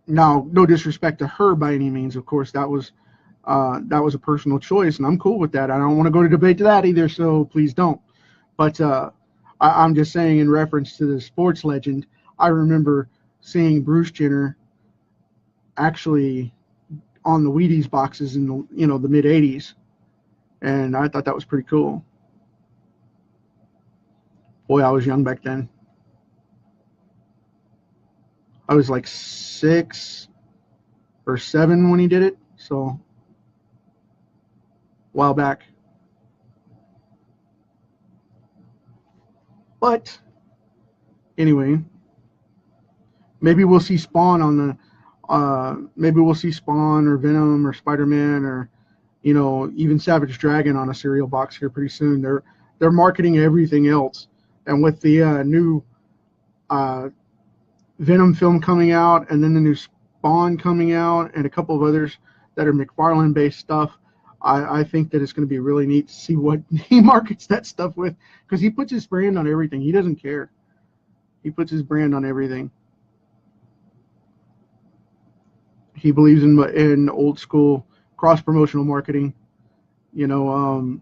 Now, no disrespect to her by any means. Of course, that was a personal choice, and I'm cool with that. I don't want to go to debate to that either, so please don't. But I'm just saying, in reference to the sports legend, I remember seeing Bruce Jenner actually on the Wheaties boxes in the mid '80s, and I thought that was pretty cool. Boy, I was young back then. I was like 6 or 7 when he did it, so a while back. But anyway, maybe we'll see Spawn on the maybe we'll see Spawn or Venom or Spider-Man or even Savage Dragon on a cereal box here pretty soon. They're marketing everything else, and with the new Venom film coming out, and then the new Spawn coming out, and a couple of others that are McFarlane based stuff, I think that it's going to be really neat to see what he markets that stuff with, because he puts his brand on everything. He doesn't care. He puts his brand on everything. He believes in old school cross promotional marketing, you know.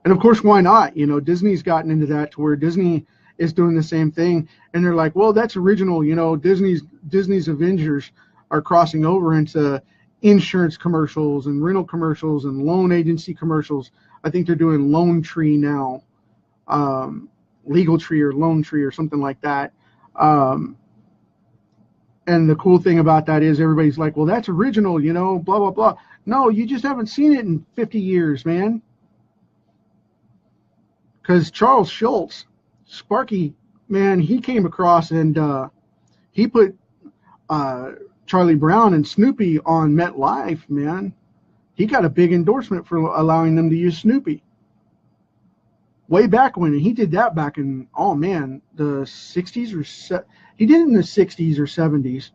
And of course, why not? You know, Disney's gotten into that to where Disney is doing the same thing, and they're like, well, that's original. You know, Disney's Avengers are crossing over into insurance commercials and rental commercials and loan agency commercials. I think they're doing Loan Tree now, Legal Tree or Loan Tree or something like that. And the cool thing about that is everybody's like, well, that's original, you know, blah, blah, blah. No, you just haven't seen it in 50 years, man. Because Charles Schultz, Sparky, man, he came across and he put Charlie Brown and Snoopy on MetLife, man. He got a big endorsement for allowing them to use Snoopy. Way back when, and he did that back in, oh man, the 60s or he did it in the 60s or 70s.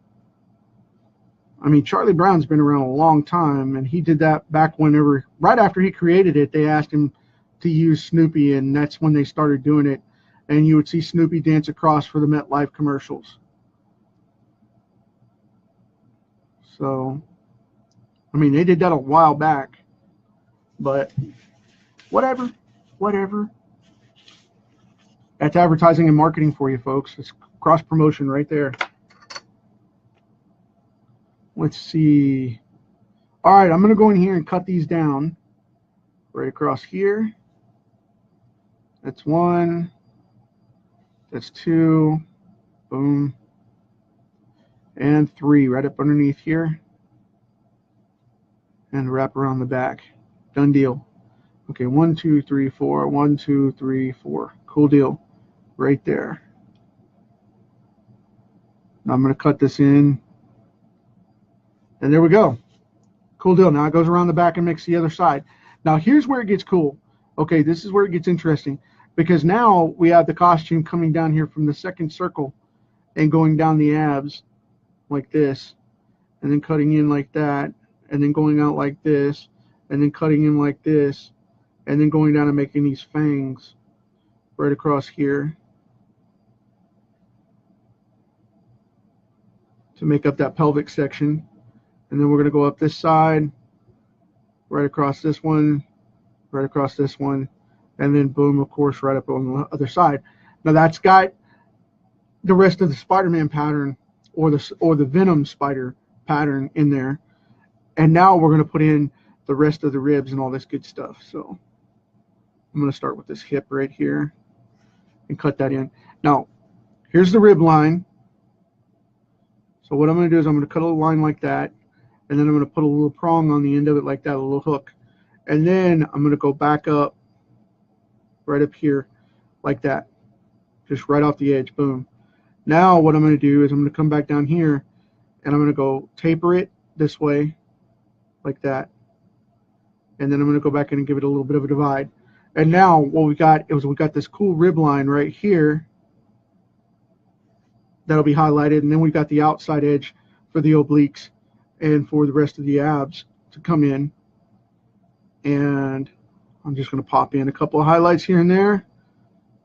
I mean, Charlie Brown's been around a long time, and he did that back whenever, right after he created it, they asked him to use Snoopy, and that's when they started doing it. And you would see Snoopy dance across for the MetLife commercials. So, I mean, they did that a while back, but whatever. That's advertising and marketing for you, folks. It's cross promotion right there. Let's see. All right, I'm going to go in here and cut these down right across here. That's 1. That's 2. Boom. And 3 right up underneath here. And wrap around the back. Done deal. Okay, 1, 2, 3, 4. 1, 2, 3, 4. Cool deal. Right there. Now I'm going to cut this in. And there we go. Cool deal. Now it goes around the back and makes the other side. Now here's where it gets cool. Okay, this is where it gets interesting. Because now we have the costume coming down here from the second circle and going down the abs like this. And then cutting in like that. And then going out like this. And then cutting in like this. And then going down and making these fangs right across here to make up that pelvic section. And then we're going to go up this side, right across this one, right across this one, and then boom, of course, right up on the other side. Now that's got the rest of the Spider-Man pattern or the Venom spider pattern in there. And now we're going to put in the rest of the ribs and all this good stuff. So I'm going to start with this hip right here and cut that in. Now, here's the rib line. So what I'm going to do is I'm going to cut a line like that, and then I'm going to put a little prong on the end of it like that, a little hook. And then I'm going to go back up, right up here, like that. Just right off the edge, boom. Now what I'm going to do is I'm going to come back down here, and I'm going to go taper it this way, like that. And then I'm going to go back in and give it a little bit of a divide. And now what we got is we got this cool rib line right here. That'll be highlighted, and then we've got the outside edge for the obliques and for the rest of the abs to come in. And I'm just going to pop in a couple of highlights here and there,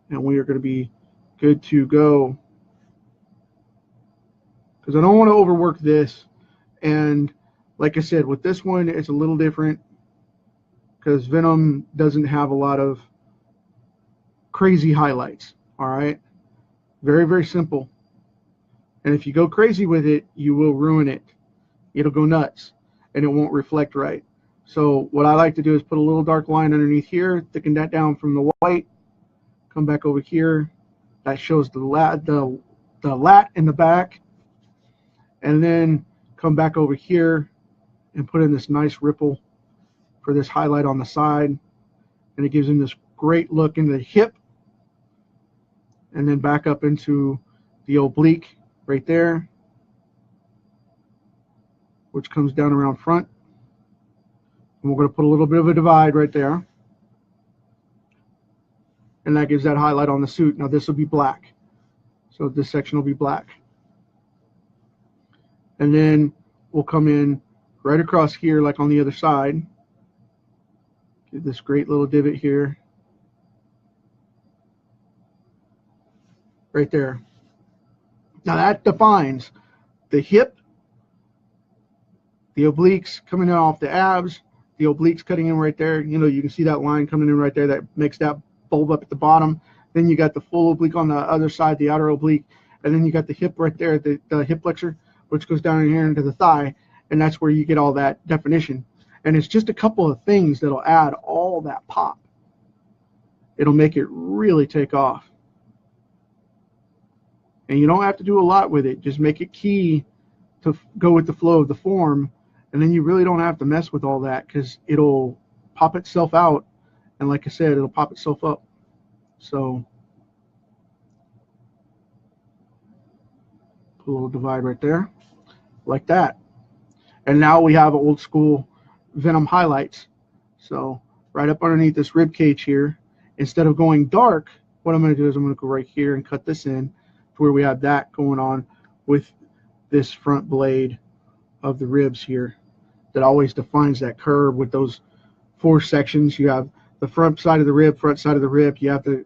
and we are going to be good to go. Because I don't want to overwork this, and like I said, with this one, it's a little different because Venom doesn't have a lot of crazy highlights, all right? Very, very simple. And if you go crazy with it, you will ruin it. It'll go nuts, and it won't reflect right. So what I like to do is put a little dark line underneath here, thicken that down from the white, come back over here. That shows the lat in the back. And then come back over here and put in this nice ripple for this highlight on the side. And it gives him this great look into the hip. And then back up into the oblique right there, which comes down around front. And we're going to put a little bit of a divide right there. And that gives that highlight on the suit. Now this will be black. So this section will be black. And then we'll come in right across here like on the other side. Get this great little divot here. Right there. Now that defines the hip, the obliques coming in off the abs, the obliques cutting in right there. You know, you can see that line coming in right there that makes that bulb up at the bottom. Then you got the full oblique on the other side, the outer oblique, and then you got the hip right there, the hip flexor, which goes down in here into the thigh, and that's where you get all that definition. And it's just a couple of things that'll add all that pop. It'll make it really take off. And you don't have to do a lot with it. Just make it key to go with the flow of the form, and then you really don't have to mess with all that because it'll pop itself out, and like I said, it'll pop itself up. So put a little divide right there, like that. And now we have old school Venom highlights. So right up underneath this rib cage here, instead of going dark, what I'm going to do is I'm going to go right here and cut this in to where we have that going on with this front blade of the ribs here that always defines that curve with those 4 sections. You have the front side of the rib, front side of the rib. You have the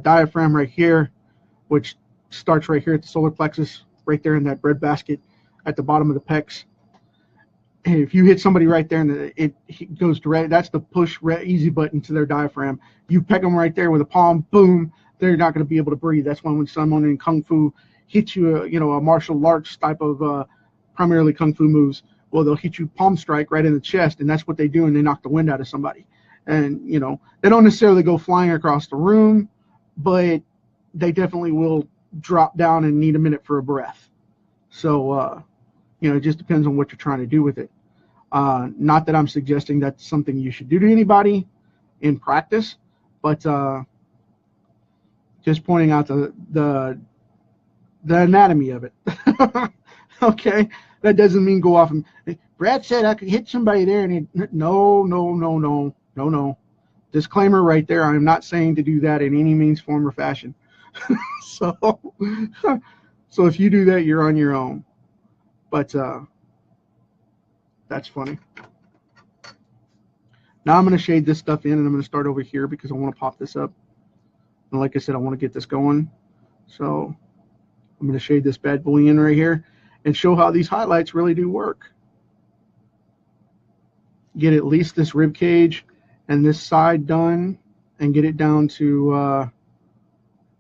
diaphragm right here, which starts right here at the solar plexus, right there in that breadbasket at the bottom of the pecs. And if you hit somebody right there and it goes direct, that's the push easy button to their diaphragm. You peg them right there with a palm, boom, they're not going to be able to breathe. That's when someone in Kung Fu hits you, a martial arts type of primarily Kung Fu moves, well, they'll hit you palm strike right in the chest, and that's what they do, and they knock the wind out of somebody. And, they don't necessarily go flying across the room, but they definitely will drop down and need a minute for a breath. So, it just depends on what you're trying to do with it. Not that I'm suggesting that's something you should do to anybody in practice, but just pointing out the anatomy of it. Okay, that doesn't mean go off and Brad said I could hit somebody there, and no. Disclaimer right there. I'm not saying to do that in any means, form, or fashion. So if you do that, you're on your own. But that's funny. Now I'm going to shade this stuff in, and I'm going to start over here because I want to pop this up. And like I said, I want to get this going. So I'm going to shade this bad boy in right here and show how these highlights really do work. Get at least this rib cage and this side done, and get it down to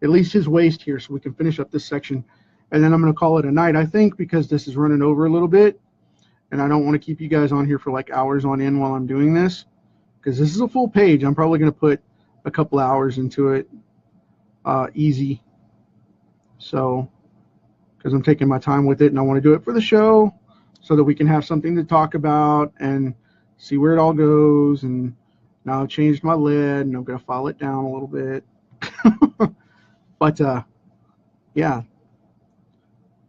at least his waist here so we can finish up this section. And then I'm going to call it a night, I think, because this is running over a little bit. And I don't want to keep you guys on here for like hours on end while I'm doing this, because this is a full page. I'm probably going to put a couple hours into it, easy. So, because I'm taking my time with it, and I want to do it for the show so that we can have something to talk about and see where it all goes. And now I've changed my lead, and I'm going to file it down a little bit. But, yeah,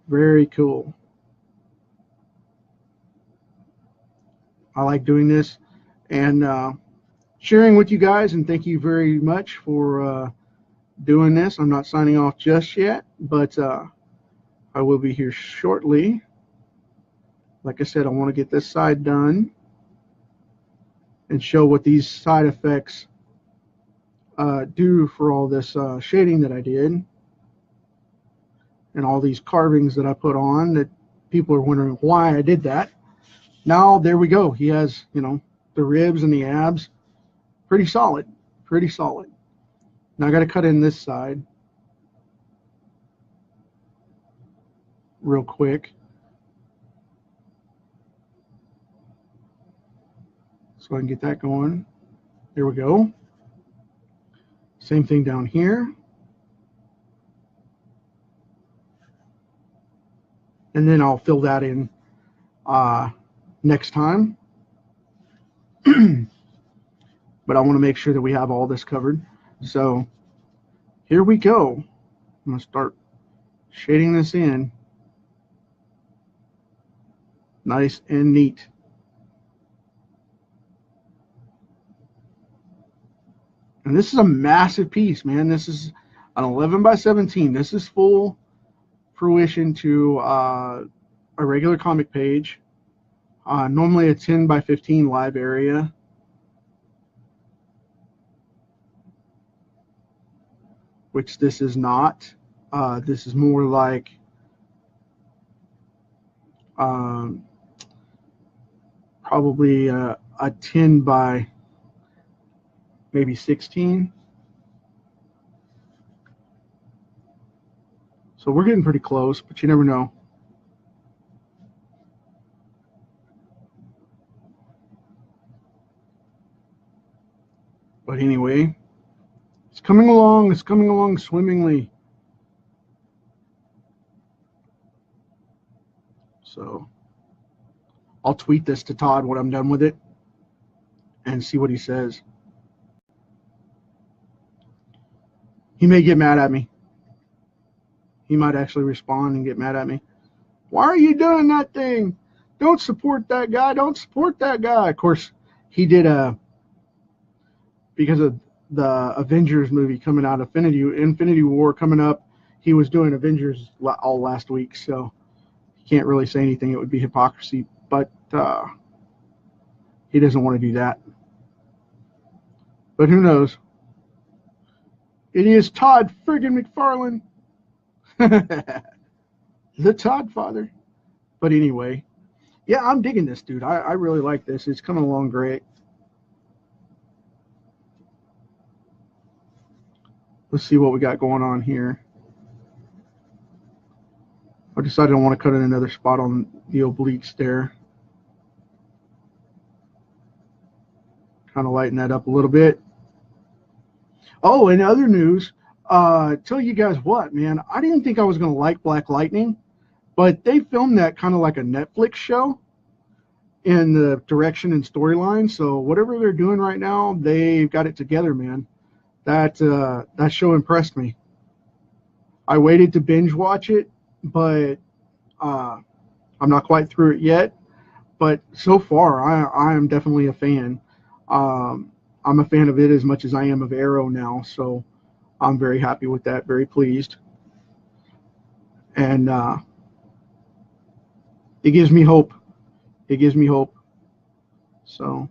very cool. I like doing this and sharing with you guys, and thank you very much for doing this. I'm not signing off just yet, but I will be here shortly. Like I said, I want to get this side done and show what these side effects do for all this shading that I did and all these carvings that I put on that people are wondering why I did that. Now, there we go. He has, the ribs and the abs. Pretty solid. Pretty solid. Now, I got to cut in this side real quick. So I can get that going. There we go. Same thing down here. And then I'll fill that in next time. But I want to make sure that we have all this covered. So here we go. I'm going to start shading this in nice and neat. And this is a massive piece, man. This is an 11 by 17. This is full fruition to a regular comic page. Normally a 10 by 15 live area. which this is not. This is more like probably a 10 by maybe 16. So we're getting pretty close, but you never know. But anyway, it's coming along swimmingly. So I'll tweet this to Todd when I'm done with it and see what he says. He may get mad at me. He might actually respond and get mad at me. Why are you doing that thing? Don't support that guy. Don't support that guy. Of course, he did because of the Avengers movie coming out, Infinity War coming up. He was doing Avengers all last week, so he can't really say anything. It would be hypocrisy, but he doesn't want to do that. But who knows? It is Todd friggin' McFarlane. The Todd father. But anyway, yeah, I'm digging this, dude. I really like this. It's coming along great. Let's see what we got going on here. I decided I want to cut in another spot on the obliques there. Kind of lighten that up a little bit. Oh, in other news, tell you guys what, man, I didn't think I was going to like Black Lightning, but they filmed that kind of like a Netflix show in the direction and storyline. So whatever they're doing right now, they've got it together, man. That show impressed me. I waited to binge watch it, but I'm not quite through it yet. But so far, I am definitely a fan. I'm a fan of it as much as I am of Arrow now, so I'm very happy with that, very pleased. And it gives me hope. It gives me hope. So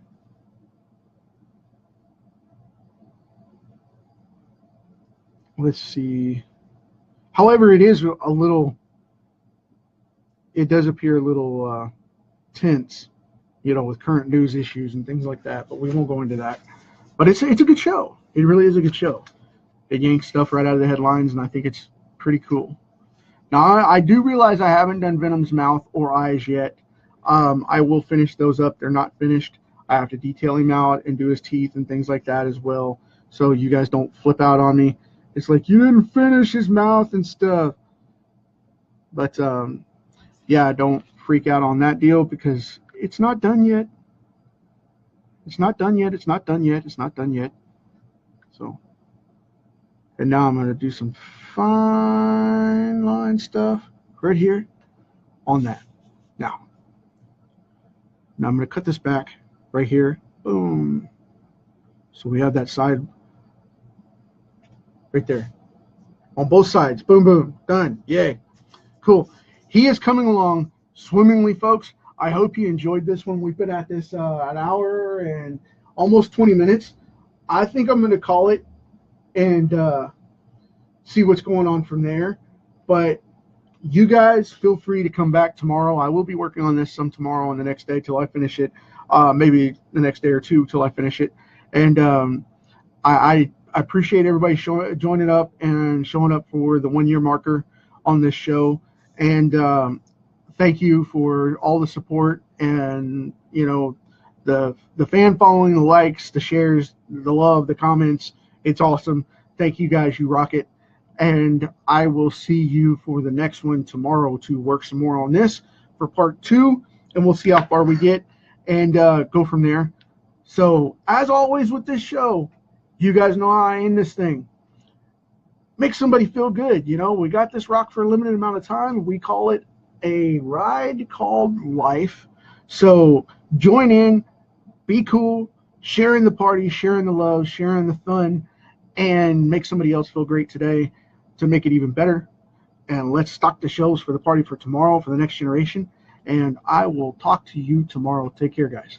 let's see. However, it is a little, it does appear a little tense, you know, with current news issues and things like that, but we won't go into that. But it's a good show. It really is a good show. It yanks stuff right out of the headlines, and I think it's pretty cool. Now, I do realize I haven't done Venom's mouth or eyes yet. I will finish those up. They're not finished. I have to detail him out and do his teeth and things like that as well, so you guys don't flip out on me. It's like, you didn't finish his mouth and stuff. But, yeah, don't freak out on that deal because it's not done yet. It's not done yet. It's not done yet. It's not done yet. So, and now I'm going to do some fine line stuff right here on that. Now I'm going to cut this back right here. Boom. So we have that side right there on both sides. Boom, boom. Done. Yay. Cool. He is coming along swimmingly, folks. I hope you enjoyed this one. We've been at this an hour and almost 20 minutes. I think I'm going to call it and see what's going on from there. But you guys feel free to come back tomorrow. I will be working on this some tomorrow and the next day till I finish it. Maybe the next day or two till I finish it. And I appreciate everybody joining up and showing up for the 1 year marker on this show. And thank you for all the support and, you know, the fan following, the likes, the shares, the love, the comments. It's awesome. Thank you guys. You rock it. And I will see you for the next one tomorrow to work some more on this for part 2. And we'll see how far we get and go from there. So as always with this show, you guys know how I end this thing. Make somebody feel good. You know, we got this rock for a limited amount of time. We call it a ride called life. So join in, be cool, sharing the party, sharing the love, sharing the fun, and make somebody else feel great today to make it even better. And let's stock the shelves for the party for tomorrow for the next generation. And I will talk to you tomorrow. Take care, guys.